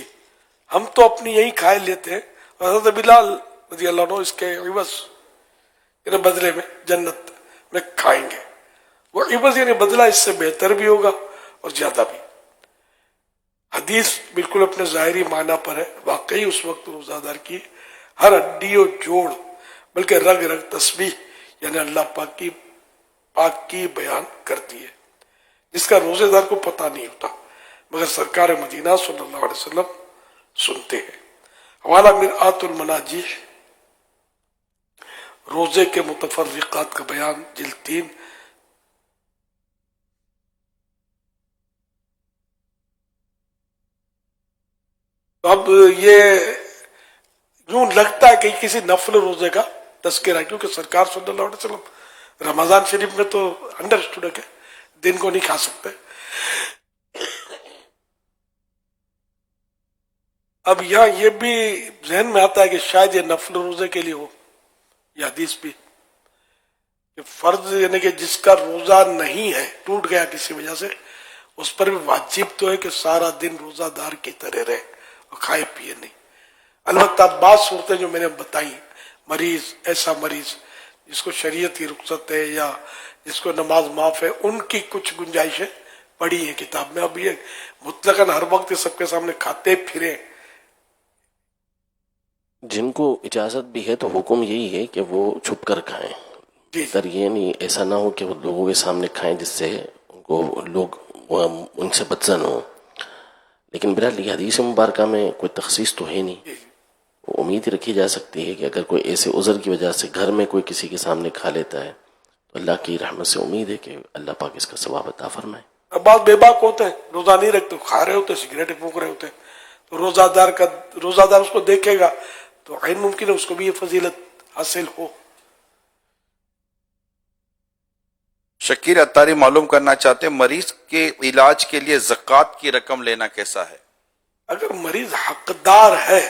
ہم تو اپنی یہی کھائے لیتے ہیں. حضرت بلال رضی اللہ عنہ اس کے عوض یعنی بدلے میں جنت میں کھائیں گے. وہ عوض یعنی بدلہ اس سے بہتر بھی ہوگا اور زیادہ بھی. حدیث بالکل اپنے ظاہری معنی پر ہے. واقعی اس وقت روزہ دار کی ہر ہڈی و جوڑ بلکہ رگ رگ تسبیح یعنی اللہ پاک کی بیان کرتی ہے, جس کا روزے دار کو پتہ نہیں ہوتا مگر سرکار مدینہ صلی اللہ علیہ وسلم سنتے ہیں. حوالہ مرآت المناجیح روزے کے متفرقات کا بیان جلد 3. اب یہ یوں لگتا ہے کہ کسی نفل روزے کا تذکرہ ہے, کیونکہ سرکار صلی اللہ علیہ وسلم رمضان شریف میں تو انڈرسٹوڈ ہے کہ دن کو نہیں کھا سکتے. اب یہاں یہ بھی ذہن میں آتا ہے کہ شاید یہ نفل روزے کے لیے ہو. یہ حدیث بھی کہ فرض یعنی کہ جس کا روزہ نہیں ہے ٹوٹ گیا کسی وجہ سے اس پر بھی واجب تو ہے کہ سارا دن روزہ دار کی طرح رہے اور کھائے پیے نہیں. البتہ بعض صورتیں جو میں نے بتائی, مریض ایسا مریض جس کو شریعت کی رخصت ہے یا جس کو نماز معاف ہے, ان کی کچھ گنجائشیں پڑھی ہیں کتاب میں. اب یہ مطلقاً ہر وقت سب کے سامنے کھاتے پھریں.
جن کو اجازت بھی ہے تو حکم یہی ہے کہ وہ چھپ کر کھائیں. اگر یہ نہیں ایسا نہ ہو کہ وہ لوگوں کے سامنے کھائیں جس سے ان کو لوگ ان سے بدظن ہوں. لیکن بہرحال یہ حدیث مبارکہ میں کوئی تخصیص تو ہے نہیں. امید ہی رکھی جا سکتی ہے کہ اگر کوئی ایسے عذر کی وجہ سے گھر میں کوئی کسی کے سامنے کھا لیتا ہے تو اللہ کی رحمت سے امید ہے کہ اللہ پاک اس کا ثواب عطا فرمائے.
اب بعض بے باک ہوتے ہیں, روزہ نہیں رکھتے, کھا رہے ہوتے, سگریٹ پھونک رہے ہوتے, تو روزہ دار اس کو دیکھے گا تو عین ممکن ہے اس کو بھی یہ فضیلت حاصل ہو.
شکیر اتاری معلوم کرنا چاہتے ہیں مریض کے علاج کے لیے زکوٰۃ کی رقم لینا کیسا ہے؟
اگر مریض حقدار ہے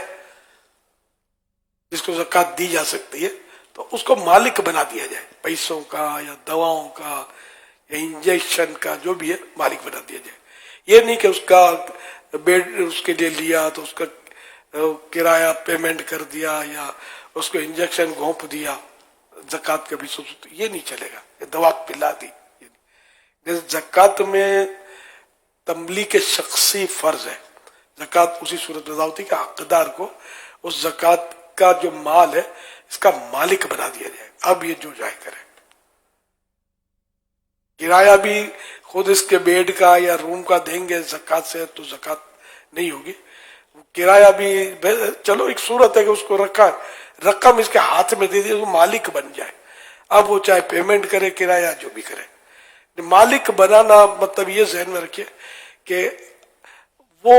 جس کو زکوٰۃ دی جا سکتی ہے تو اس کو مالک بنا دیا جائے, پیسوں کا یا دواؤں کا یا انجیکشن کا جو بھی ہے مالک بنا دیا جائے. یہ نہیں کہ اس کا بیڈ اس کے لیے لیا تو اس کا کرایہ پیمنٹ کر دیا یا اس کو انجیکشن گھونپ دیا, زکوٰۃ کا بھی یہ نہیں چلے گا. دوا پلا دی. زکوٰۃ میں تملیک شخصی فرض ہے. زکوٰۃ اسی صورت میں ہوتی ہے کہ حقدار کو اس زکوٰۃ کا جو مال ہے اس کا مالک بنا دیا جائے. اب یہ جو جائے کرے. کرایہ بھی خود اس کے بیڈ کا یا روم کا دیں گے زکوٰۃ سے تو زکوٰۃ نہیں ہوگی. کرایہ بھی چلو ایک صورت ہے کہ اس کو رکھا رقم اس کے ہاتھ میں دے دی, وہ مالک بن جائے. اب وہ چاہے پیمنٹ کرے کرایہ جو بھی کرے. مالک بنانا مطلب یہ ذہن میں رکھیے کہ وہ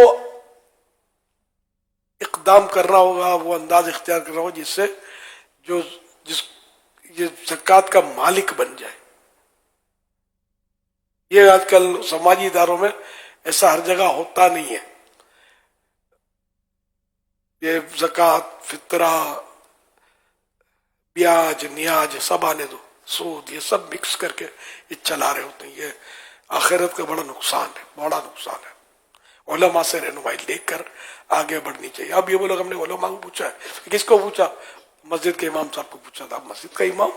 اقدام کرنا ہوگا, وہ انداز اختیار کرنا ہوگا جس سے یہ زکوٰۃ کا مالک بن جائے. یہ آج کل سماجی اداروں میں ایسا ہر جگہ ہوتا نہیں ہے. یہ زکوٰۃ، فطرہ، بیاج، نیاج سب آنے دو، سود، یہ سب مکس کر کے یہ چلا رہے ہوتے ہیں. یہ آخرت کا بڑا نقصان ہے، بڑا نقصان ہے. علماء سے رہنمائی لے کر آگے بڑھنی چاہیے. اب یہ وہ لوگ ہم نے علماء کو پوچھا ہے، کس کو پوچھا؟ مسجد کے امام صاحب کو پوچھا تھا. مسجد کا امام،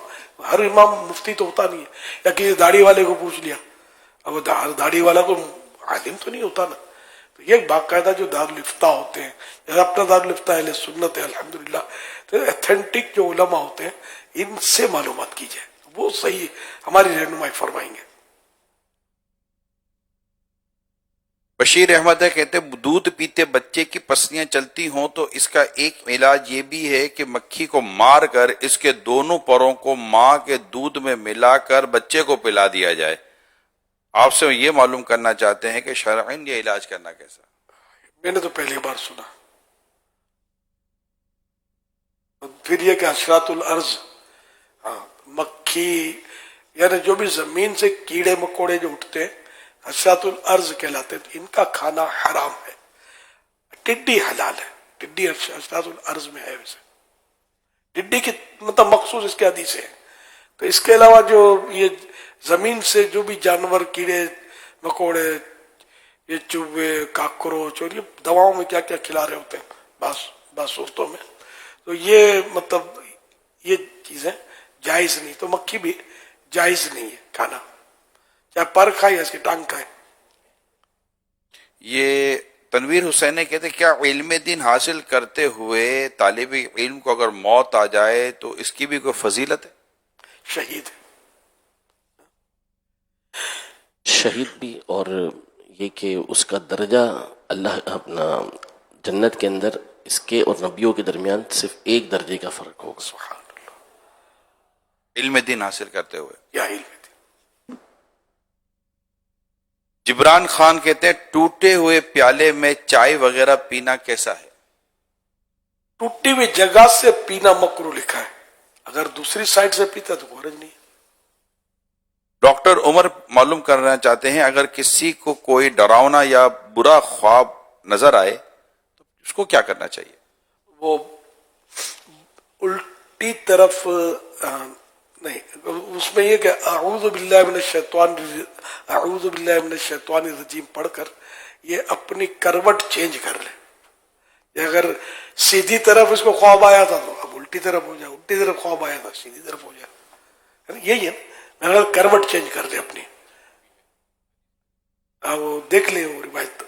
ہر امام مفتی تو ہوتا نہیں ہے، یا کسی داڑھی والے کو پوچھ لیا. اب ہر داڑھی والا کو عالم تو نہیں ہوتا نا. تو یہ باقاعدہ جو دارالفتہ ہوتے ہیں، جیسے اپنا دارالفتہ اہل سنت ہے الحمدللہ، تو ایتھینٹک جو علماء ہوتے ہیں ان سے معلومات کی جائے، وہ صحیح ہماری رہنمائی فرمائیں گے.
بشیر احمد ہے، کہتے دودھ پیتے بچے کی پسلیاں چلتی ہوں تو اس کا ایک علاج یہ بھی ہے کہ مکھی کو مار کر اس کے دونوں پروں کو ماں کے دودھ میں ملا کر بچے کو پلا دیا جائے. آپ سے یہ معلوم کرنا چاہتے ہیں کہ شرعاً یہ علاج کرنا کیسا؟
میں نے تو پہلی بار سنا. پھر یہ کہ حشرات الارض، مکھی یعنی جو بھی زمین سے کیڑے مکوڑے جو اٹھتے ہیں حشرات الارض کہلاتے ہیں، ان کا کھانا حرام ہے. ٹڈی حلال ہے، ٹڈی حشرات الارض میں ہے. ویسے ٹڈی کی مطلب مخصوص اس کے حدیث ہے. تو اس کے علاوہ جو یہ زمین سے جو بھی جانور، کیڑے مکوڑے، یہ چوہے، کاکروچ، اور یہ دواؤں میں کیا کیا کھلا رہے ہوتے ہیں بعض صورتوں میں، تو یہ مطلب یہ چیزیں جائز نہیں. تو مکھی بھی جائز نہیں ہے کھانا، چاہے پر کھائے یا اس کی ٹانگ کھائے.
یہ تنویر حسین نے کہتے کیا علم دین حاصل کرتے ہوئے طالب علم کو اگر موت آ جائے تو اس کی بھی کوئی فضیلت ہے؟
شہید
شہید بھی، اور یہ کہ اس کا درجہ اللہ اپنا جنت کے اندر اس کے اور نبیوں کے درمیان صرف ایک درجے کا فرق ہوگا.
سبحان اللہ.
علم دین حاصل کرتے ہوئے.
یا علم دین.
جبران خان کہتے ہیں ٹوٹے ہوئے پیالے میں چائے وغیرہ پینا کیسا ہے؟
ٹوٹی ہوئی جگہ سے پینا مکروہ لکھا ہے، اگر دوسری سائڈ سے پیتا تو حرج نہیں.
ڈاکٹر عمر معلوم کرنا چاہتے ہیں اگر کسی کو کوئی ڈراؤنا یا برا خواب نظر آئے تو اس کو کیا کرنا چاہیے؟
وہ الٹی طرف نہیں، اس میں یہ کہ اعوذ باللہ من الشیطان الرجیم پڑھ کر یہ اپنی کروٹ چینج کر لے. اگر سیدھی طرف اس کو خواب آیا تھا تو اب الٹی طرف ہو جائے، الٹی طرف خواب آیا تھا سیدھی طرف ہو جائے. یہی ہے، اگر کروٹ چینج کر لے اپنی. وہ دیکھ لیں وہ روایت.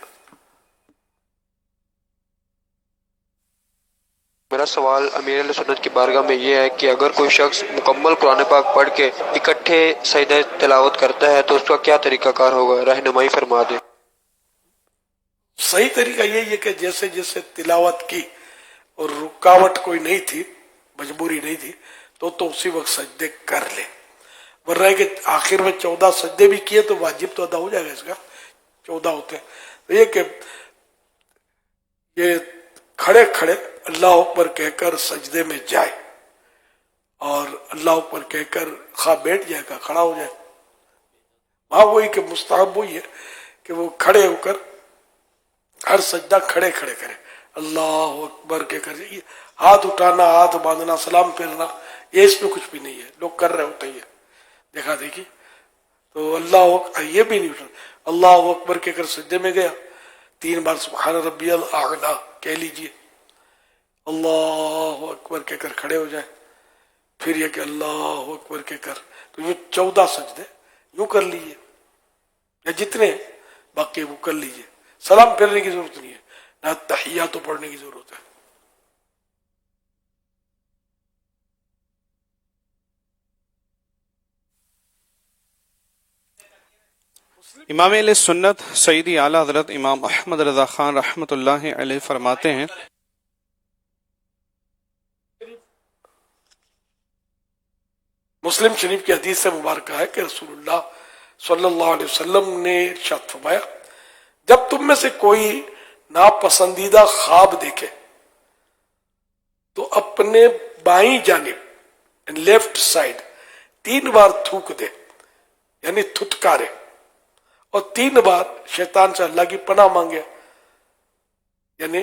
میرا سوال امیر علیہ سنت کی بارگاہ میں یہ ہے کہ اگر کوئی شخص مکمل قرآن پاک پڑھ کے اکٹھے سجدہ تلاوت کرتا ہے تو اس کا کیا طریقہ کار ہوگا؟ رہنمائی فرما دیں.
صحیح طریقہ یہی ہے کہ جیسے جیسے تلاوت کی اور رکاوٹ کوئی نہیں تھی، مجبوری نہیں تھی، تو اسی وقت سجدے کر لے. ورنہ کہ آخر میں 14 سجدے بھی کیے تو واجب تو ادا ہو جائے گا، اس کا 14 ہوتے ہیں. تو یہ کہ یہ کھڑے کھڑے اللہ اکبر کہہ کر سجدے میں جائے، اور اللہ اکبر کہہ کر خواہ بیٹھ جائے گا کھڑا ہو جائے. وہاں وہی کہ مستحب وہی ہے کہ وہ کھڑے ہو کر ہر سجدہ کھڑے کھڑے کرے، اللہ اکبر کہہ کر. ہاتھ اٹھانا، ہاتھ باندھنا، سلام پھیرنا، یہ اس میں کچھ بھی نہیں ہے، لوگ کر رہے ہوتے ہیں دیکھا دیکھی. تو اللہ یہ بھی نہیں اٹھا، اللہ اکبر کہہ کر سجدے میں گیا، 3 بار سبحان ربی الاعلی کہہ لیجئے، اللہ اکبر کہہ کر کھڑے ہو جائیں، پھر یہ کہ اللہ اکبر کہہ کر. تو یہ 14 سجدے یوں کر لیجئے، یا جتنے باقی وہ کر لیجئے. سلام پھیرنے کی ضرورت نہیں ہے، نہ تحیات پڑھنے کی ضرورت ہے.
امام علیہ سنت سیدی اعلیٰ حضرت امام احمد رضا خان رحمۃ اللہ علیہ فرماتے ہیں
مسلم شریف کی حدیث سے مبارکہ ہے کہ رسول اللہ صلی اللہ علیہ وسلم نے ارشاد فرمایا جب تم میں سے کوئی ناپسندیدہ خواب دیکھے تو اپنے بائیں جانب لیفٹ سائڈ 3 بار تھوک دے، یعنی تھتکارے، اور 3 بار شیطان سے اللہ کی پناہ مانگے، یعنی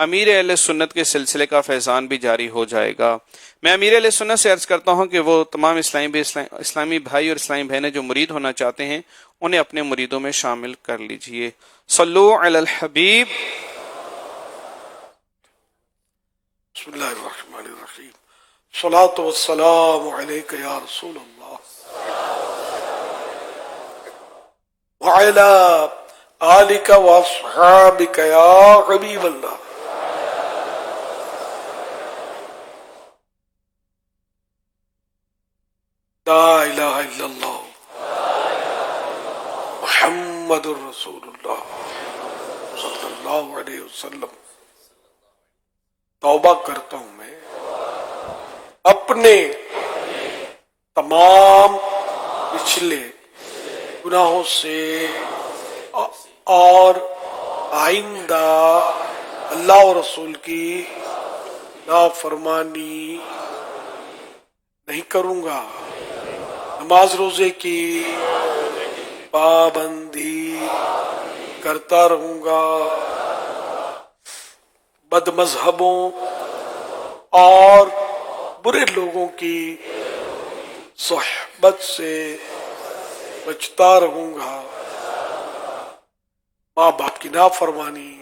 امیر اہل سنت کے سلسلے کا فیضان بھی جاری ہو جائے گا۔ میں امیر اہل سنت سے عرض کرتا ہوں کہ وہ تمام اسلامی بھائی اور اسلامی بہنیں جو مرید ہونا چاہتے ہیں انہیں اپنے مریدوں میں شامل کر لیجئے۔ صلو علی الحبیب۔
بسم اللہ الرحمن الرحیم۔ الصلاۃ والسلام علیک یا رسول اللہ وعلی آلک واصحابک یا حبیب اللہ۔ لا الہ الا اللہ محمد الرسول اللہ صلی اللہ علیہ وسلم۔ توبہ کرتا ہوں میں اپنے تمام پچھلے گناہوں سے اور آئندہ اللہ اور رسول کی نافرمانی نہیں کروں گا، نماز روزے کی پابندی کرتا رہوں گا، بد مذہبوں اور برے لوگوں کی صحبت سے بچتا رہوں گا، ماں باپ کی نافرمانی،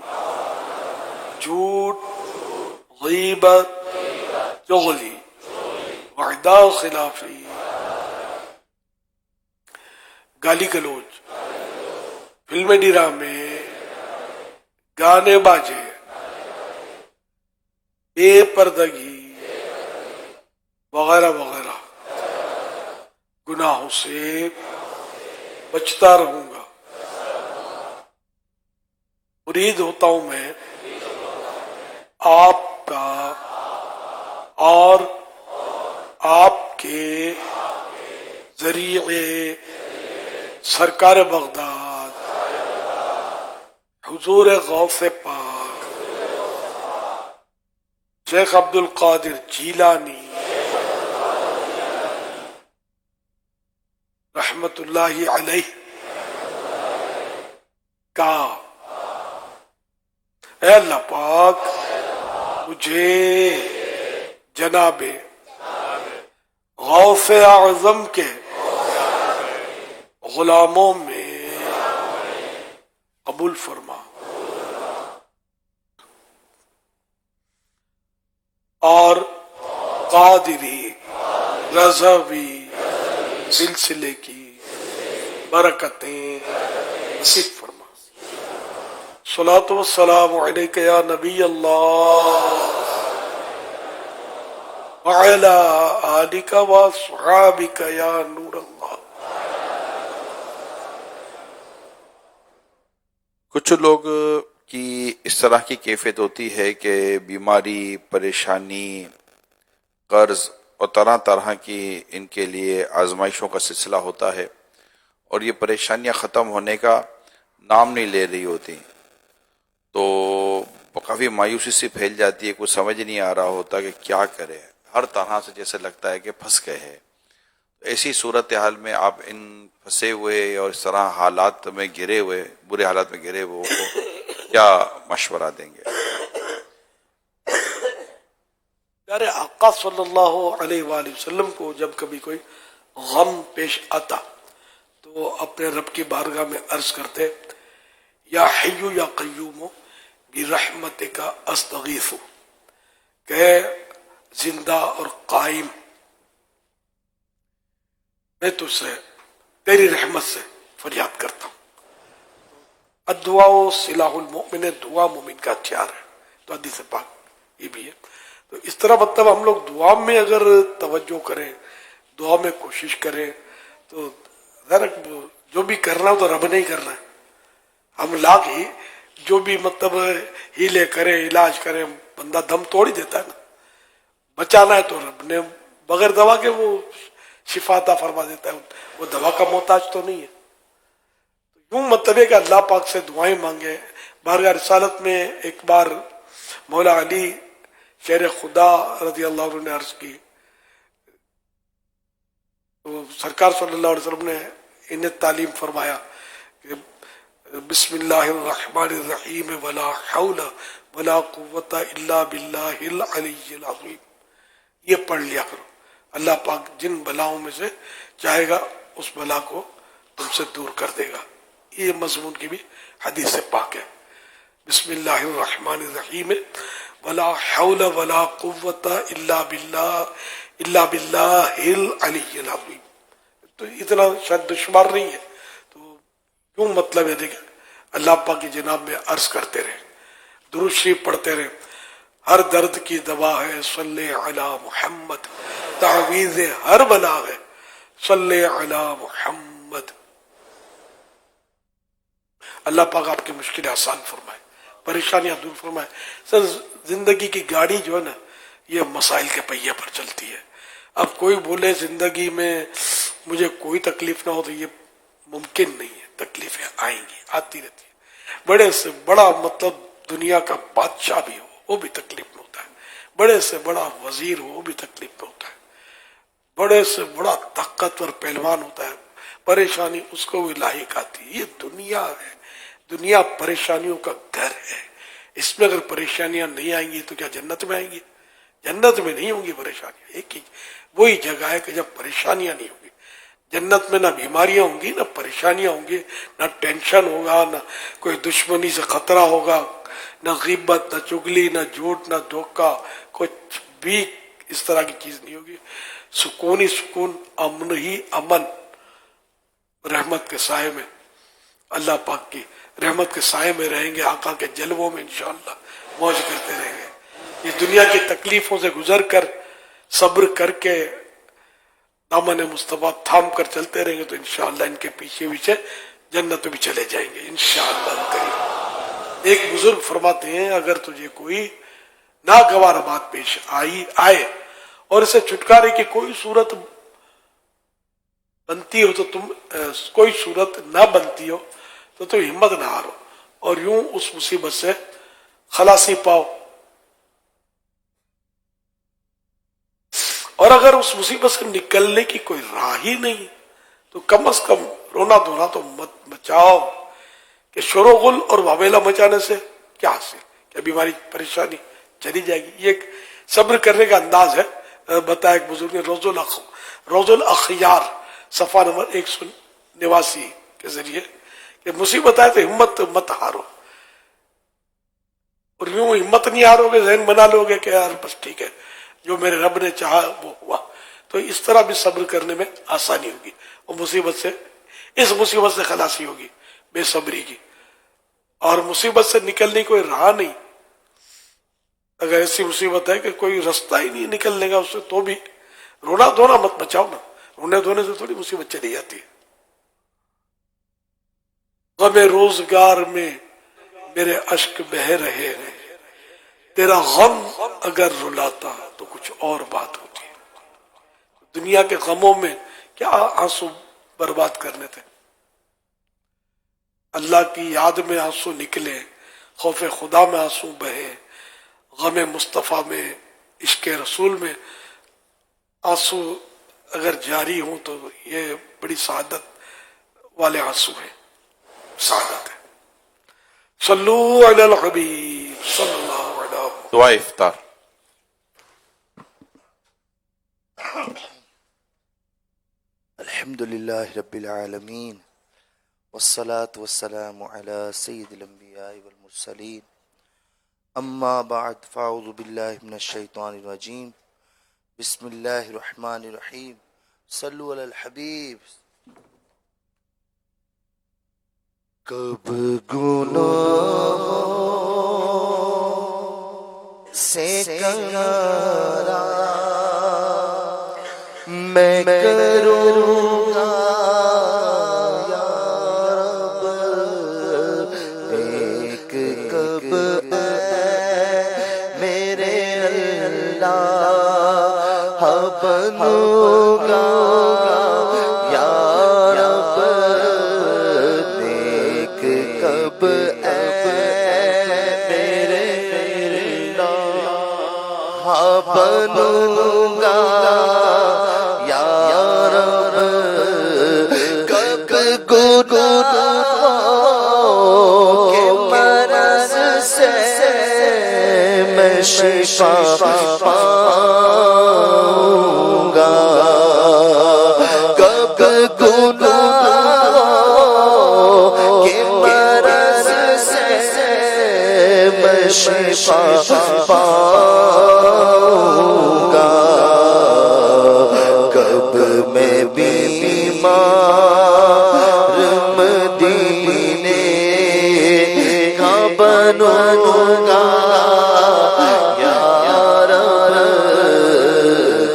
جھوٹ، غیبت، چغلی، وعدہ خلافی، گالی گلوچ، فلم ڈرامے، گانے باجے، بے پردگی وغیرہ وغیرہ گناہوں سے بچتا رہوں گا۔ مرید ہوتا ہوں میں آپ کا اور آپ کے ذریعے سرکار بغداد حضور غوث پاک شیخ عبد القادر جیلانی رحمت اللہ علیہ کا اے اللہ پاک مجھے جناب غوث اعظم کے غلاموں میں قبول فرما، اور قادری رضوی سلسلے کی برکتیں نصیب فرما۔ صلاۃ والسلام علیک یا نبی اللہ وعلی آلک واصحابک یا نور اللہ۔
کچھ لوگ کی اس طرح کی کیفیت ہوتی ہے کہ بیماری، پریشانی، قرض اور طرح طرح کی ان کے لیے آزمائشوں کا سلسلہ ہوتا ہے، اور یہ پریشانیاں ختم ہونے کا نام نہیں لے رہی ہوتی، تو کافی مایوسی سے پھیل جاتی ہے، کچھ سمجھ نہیں آ رہا ہوتا کہ کیا کرے، ہر طرح سے جیسے لگتا ہے کہ پھنس گئے ہیں۔ ایسی صورتحال میں آپ ان پھنسے ہوئے اور اس طرح حالات میں گرے ہوئے، برے حالات میں گرے ہوئے کو کیا مشورہ دیں گے؟
پیارے آقا صلی اللہ علیہ وآلہ وسلم کو جب کبھی کوئی غم پیش آتا تو اپنے رب کی بارگاہ میں عرض کرتے، یا حیو یا قیوم برحمتک استغیث، کہ زندہ اور قائم میں تجھ سے تیری رحمت سے فریاد کرتا ہوں۔ الدعاء سلاح المؤمن، دعا مومن کا ہتھیار ہے، تو حدیث پاک یہ بھی ہے۔ تو اس طرح مطلب ہم لوگ دعا میں اگر توجہ کریں، دعا میں کوشش کریں، تو ذرا جو بھی کرنا ہو تو رب نہیں کرنا ہے، ہم لاکھ ہی جو بھی مطلب ہیلے کریں، علاج کریں، بندہ دم توڑ ہی دیتا ہے نا۔ بچانا ہے تو رب نے بغیر دوا کے وہ شفا عطا فرما دیتا ہے، وہ دوا کا محتاج تو نہیں ہے۔ یوں مطلب ہے کہ اللہ پاک سے دعائیں مانگے۔ بارگاہ رسالت میں ایک بار مولا علی شیر خدا رضی اللہ عنہ نے عرض کی، تو سرکار صلی اللہ علیہ وسلم نے انہیں تعلیم فرمایا کہ بسم اللہ الرحمن الرحیم ولا حول ولا قوت الا باللہ العلی العظیم، یہ پڑھ لیا کرو. اللہ پاک جن بلاؤں میں سے چاہے گا اس بلا کو تم سے دور کر دے گا. یہ مضمون کی بھی حدیث پاک ہے. بسم اللہ الرحمن الرحیم ولا حول ولا قوت الا باللہ العلی العظیم. تو اتنا شاید دشوار نہیں ہے، تو کیوں مطلب ہے دیکھیں اللہ پاک کی جناب میں عرض کرتے رہے، درود شریف پڑھتے رہے. ہر درد کی دوا ہے صلی علی محمد، تعویذ ہر بلا ہے صلی علی محمد. اللہ پاک آپ کی مشکلیں آسان فرمائے، پریشانیاں دور فرمائے. سر زندگی کی گاڑی جو ہے نا یہ مسائل کے پہیے پر چلتی ہے. اب کوئی بولے زندگی میں مجھے کوئی تکلیف نہ ہو تو یہ ممکن نہیں ہے. تکلیفیں آئیں گی، آتی رہتی ہیں. بڑے سے بڑا مطلب دنیا کا بادشاہ بھی ہو وہ بھی تکلیف میں ہوتا ہے، بڑے سے بڑا وزیر ہو وہ بھی تکلیف میں ہوتا ہے، بڑے سے بڑا طاقتور پہلوان ہوتا ہے، پریشانی اس کو بھی لاحق آتی ہے. یہ دنیا ہے، دنیا پریشانیوں کا گھر ہے. اس میں اگر پریشانیاں نہیں آئیں گی تو کیا جنت میں آئیں گی؟ جنت میں نہیں ہوں گی پریشانیاں. ایک ہی وہی جگہ ہے کہ جب پریشانیاں نہیں ہوں گی. جنت میں نہ بیماریاں ہوں گی، نہ پریشانیاں ہوں گی، نہ ٹینشن ہوگا، نہ کوئی دشمنی سے خطرہ ہوگا، نہ غیبت، نہ چگلی، نہ جھوٹ، نہ دھوکہ، کچھ بھی اس طرح کی چیز نہیں ہوگی. سکون ہی سکون، امن ہی امن. رحمت کے سائے میں، اللہ پاک کی رحمت کے سائے میں رہیں گے، آقا کے جلووں میں انشاءاللہ موج کرتے رہیں گے. یہ دنیا کی تکلیفوں سے گزر کر صبر کر کے دامن مصطفیٰ تھام کر چلتے رہیں گے تو انشاءاللہ ان کے پیچھے پیچھے جنت بھی چلے جائیں گے انشاءاللہ کریم. ایک بزرگ فرماتے ہیں اگر تجھے کوئی ناگوار بات پیش آئے اور اسے چھٹکارے کی کوئی صورت بنتی ہو تو کوئی صورت نہ بنتی ہو تو تم ہمت نہ ہارو اور یوں اس مصیبت سے خلاصی پاؤ. اور اگر اس مصیبت سے نکلنے کی کوئی راہ ہی نہیں تو کم از کم رونا دھونا تو مت مچاؤ کہ شور و غل اور واویلا مچانے سے کیا حاصل، کیا بیماری پریشانی چلی جائے گی. یہ ایک صبر کرنے کا انداز ہے. بتایا ایک بزرگ نے روز الاخیار صفحہ نمبر 189 کے ذریعے کہ مصیبت آئے تو ہمت مت ہارو، اور یوں ہمت نہیں ہارو گے، ذہن بنا لو گے کہ یار بس ٹھیک ہے جو میرے رب نے چاہا وہ ہوا. تو اس طرح بھی صبر کرنے میں آسانی ہوگی اور اس مصیبت سے خلاصی ہوگی بے صبری کی. اور مصیبت سے نکلنے کوئی راہ نہیں. اگر ایسی مصیبت ہے کہ کوئی رستہ ہی نہیں نکلنے گا اس سے تو بھی رونا دھونا مت بچاؤ نا. رونے دھونے سے تھوڑی مصیبت چلی جاتی ہے. غم روزگار میں میرے اشک بہ رہے ہیں، تیرا غم اگر رلاتا تو کچھ اور بات ہوتی. دنیا کے غموں میں کیا آنسو برباد کرنے تھے. اللہ کی یاد میں آنسو نکلے، خوف خدا میں آنسو بہے، غم مصطفیٰ میں، عشق رسول میں آنسو اگر جاری ہوں تو یہ بڑی سعادت والے آنسو ہیں، سعادت ہے. صلو علی الحبیب صلی اللہ علیہ وسلم.
دعا افطار.
الحمد للہ رب العالمین والصلاة والسلام علی سید الانبیاء والمرسلین. اما بعد فاعوذ باللہ من الشیطان الرجیم. بسم اللہ الرحمن الرحیم. صلو علی الحبیب. کب گناہوں سے کنارہ میں کروں گا یا رب، ایک کب میرے اللہ بنوں گا یا رب، ایک کب میرے اللہ بنوں گا شفا پاؤں گا، کب گناہوں کے مرض سے میں شفا پاؤں گا، کب میں بیمار مدینے کا بنوں گا یا رب،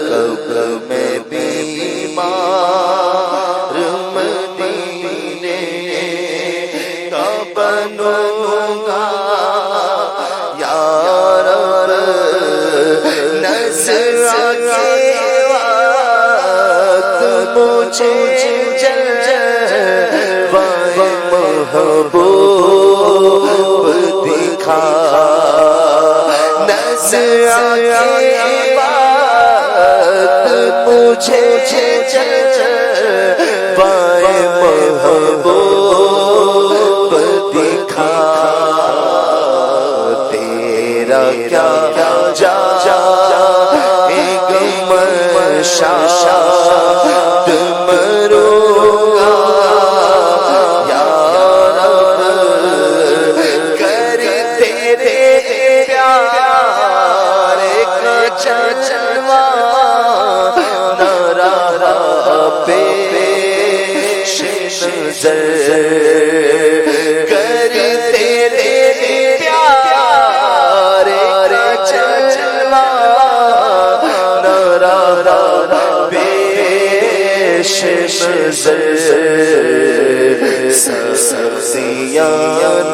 کب میں بیمار مدینے کا بنوں گا یا رب، نظر کے وقت مجھے جلوہ محبوب دکھا، نظر کے وقت مجھے جلوہ محبوب دکھا، تیرا کیا شاد مروں گا یا رب، کر تیرے پیار کا جلوہ نہ رہا پیش نظر، کر تیرے پیار کا جلوہ نہ رہا پیش نظر، سبزیاں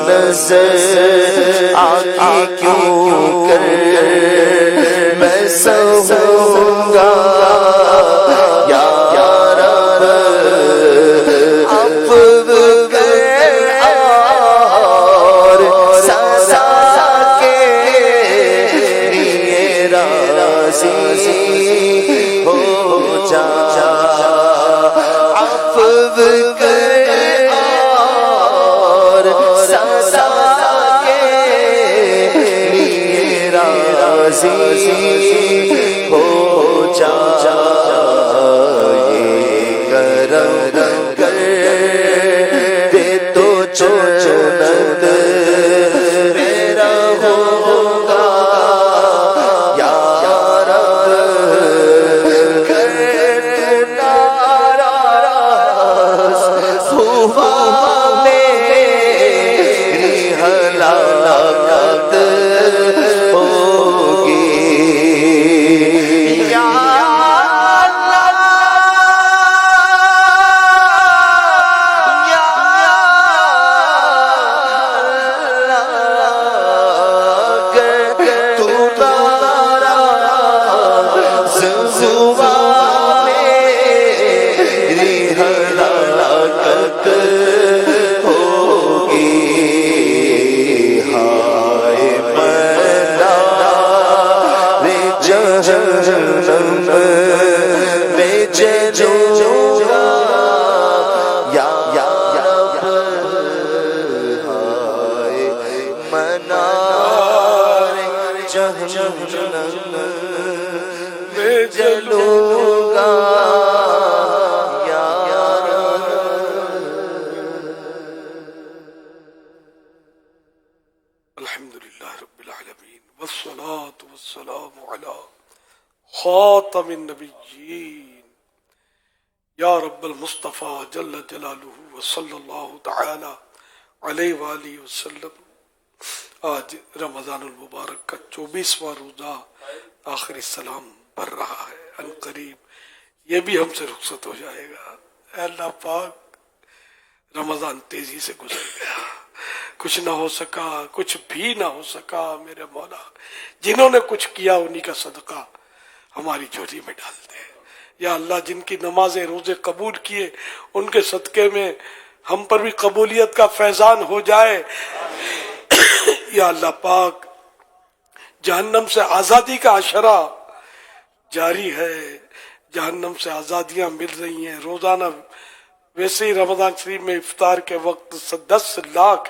نظر آگے کیوں کر میں سہوں گا یا رب، عفو کر اور سزا کے لیے راضی ہو جا، عفو کر اور سزا کے لیے راضی ہو جا، یہ کرم کر دے تو جنت میرا ہوگا یا رب، کر ناراض ہوا میری ہلاکت ہوگی یا
خاتم النبیین یا رب المصطفیٰ جل جلالہ وصلی اللہ تعالی علیہ وآلہ وسلم۔ آج رمضان المبارک کا 24واں روزہ آخری سلام بھر رہا ہے، ان قریب یہ بھی ہم سے رخصت ہو جائے گا۔ اے اللہ پاک، رمضان تیزی سے گزر گیا، کچھ نہ ہو سکا، کچھ بھی نہ ہو سکا۔ میرے مولا، جنہوں نے کچھ کیا انہی کا صدقہ ہماری جھولی میں ڈال دے یا اللہ۔ جن کی نمازیں روزے قبول کیے ان کے صدقے میں ہم پر بھی قبولیت کا فیضان ہو جائے یا اللہ پاک۔ جہنم سے آزادی کا عشرہ جاری ہے، جہنم سے آزادیاں مل رہی ہیں روزانہ۔ ویسے ہی رمضان شریف میں افطار کے وقت 10 لاکھ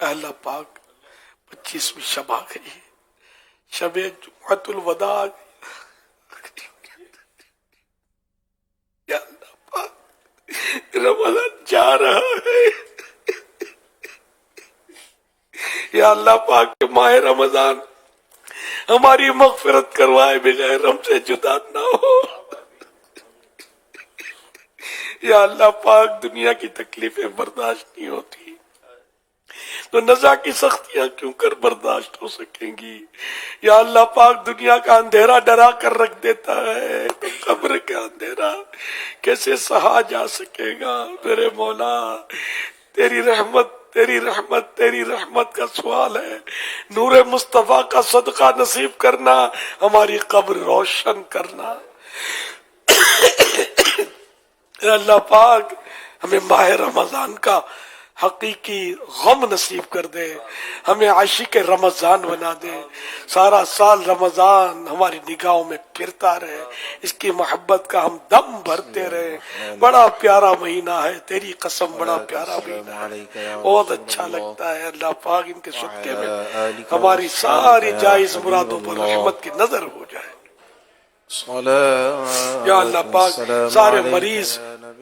اے اللہ پاک 25ویں شب آ گئی، شب جمعۃ الوداع آ گئی، یا اللہ پاک رمضان جا رہا ہے، یا اللہ پاک کہ ماہ رمضان ہماری مغفرت کروائے بغیر ہم سے جدا نہ ہو، یا اللہ پاک دنیا کی تکلیفیں برداشت نہیں ہوتی تو نزا کی سختیاں کیوں کر برداشت ہو سکیں گی، یا اللہ پاک دنیا کا اندھیرا ڈرا کر رکھ دیتا ہے تو قبر کا اندھیرا کیسے سہا جا سکے گا؟ میرے مولا تیری رحمت تیری رحمت تیری رحمت کا سوال ہے، نور مصطفیٰ کا صدقہ نصیب کرنا، ہماری قبر روشن کرنا، اے اللہ پاک ہمیں ماہ رمضان کا حقیقی غم نصیب کر دے، ہمیں عاشق رمضان بنا دے، سارا سال رمضان ہماری نگاہوں میں پھرتا رہے، اس کی محبت کا ہم دم بھرتے رہے، بڑا پیارا مہینہ ہے، تیری قسم بڑا پیارا مہینہ ہے، بہت اچھا لگتا ہے، اللہ پاک ان کے صدقے میں ہماری ساری جائز مرادوں پر رحمت کی نظر ہو جائے، یا اللہ پاک سارے مریض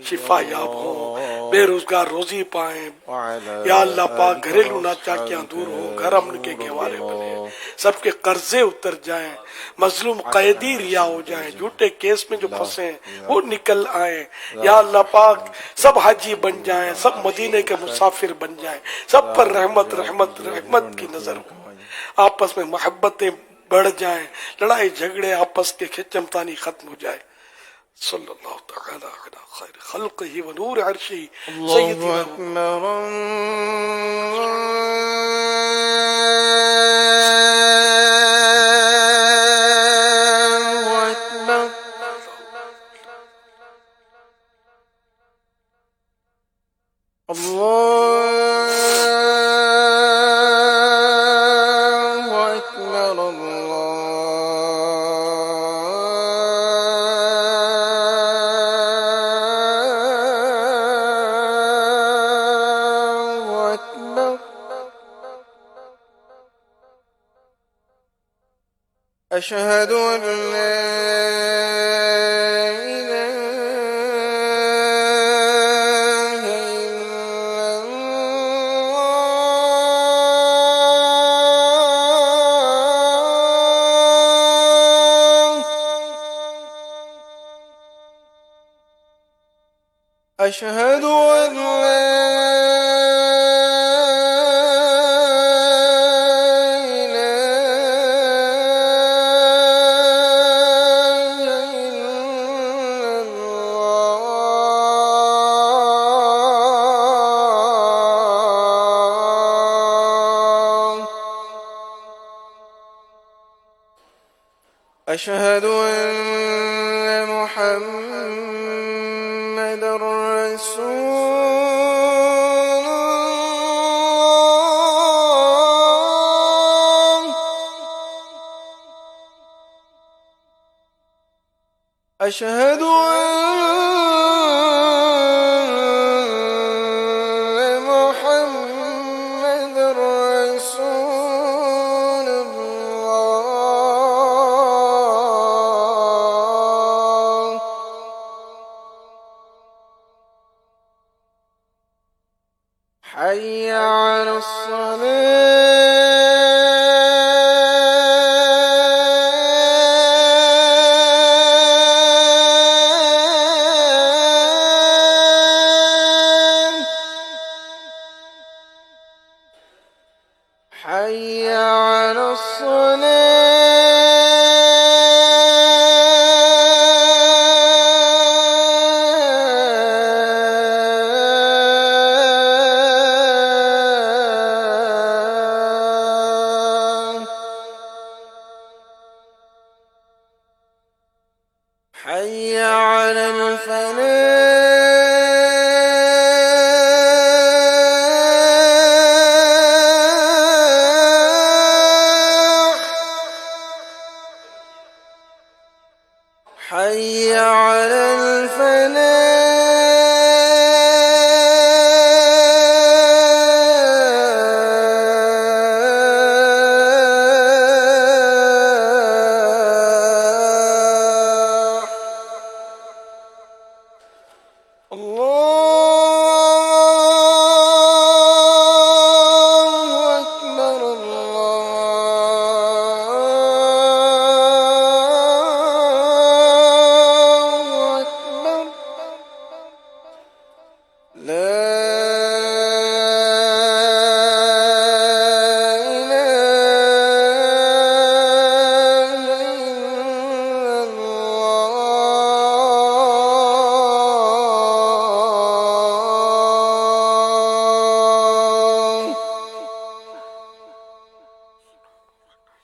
شفا یاب ہوں، بے روزگار روزی پائیں، یا اللہ پاک گھریلو ناچاکیاں دور ہو، گھر امن کے گہوارے بنے، سب کے قرضے اتر جائیں، مظلوم قیدی رہا ہو جائیں، جھوٹے کیس میں جو پھنسے وہ نکل آئیں، یا اللہ پاک سب حاجی بن جائیں، سب مدینے کے مسافر بن جائیں، سب پر رحمت رحمت رحمت کی نظر ہو، آپس میں محبتیں بڑھ جائیں، لڑائی جھگڑے آپس کے کھچم تانی ختم ہو جائے، صلی اللہ تعالی علی خیر خلقہ و نور عرشہ سیدنا
أشهد أن لا إله إلا الله أشهد أن لا أشهد أن محمد رسول الله أشهد أن محمد رسول الله حي على الصلاة حي على الصلاة حي على الفلاح حي على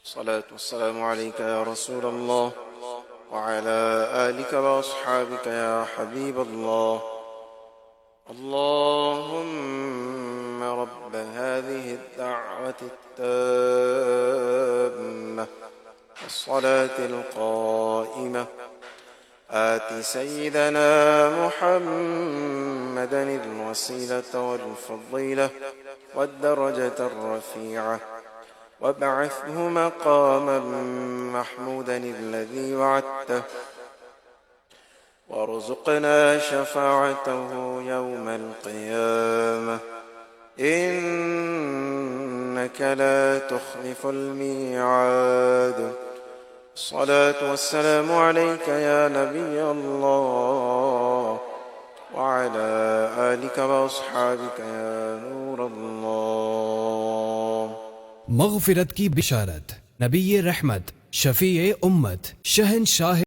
الصلاة والسلام عليك يا رسول الله وعلى آلك وأصحابك يا حبيب الله. اللهم رب هذه الدعوة التامة والصلاة القائمة آت سيدنا محمدا الوسيلة والفضيلة والدرجة الرفيعة وابعثه مقاما محمودا الذي وعدته وارزقنا شفاعته يوم القيامة إنك لا تخلف الميعاد. الصلاة والسلام عليك يا نبي الله وعلى آلك وأصحابك يا نور الله.
مغفرت کی بشارت، نبی رحمت، شفیع امت، شہنشاہ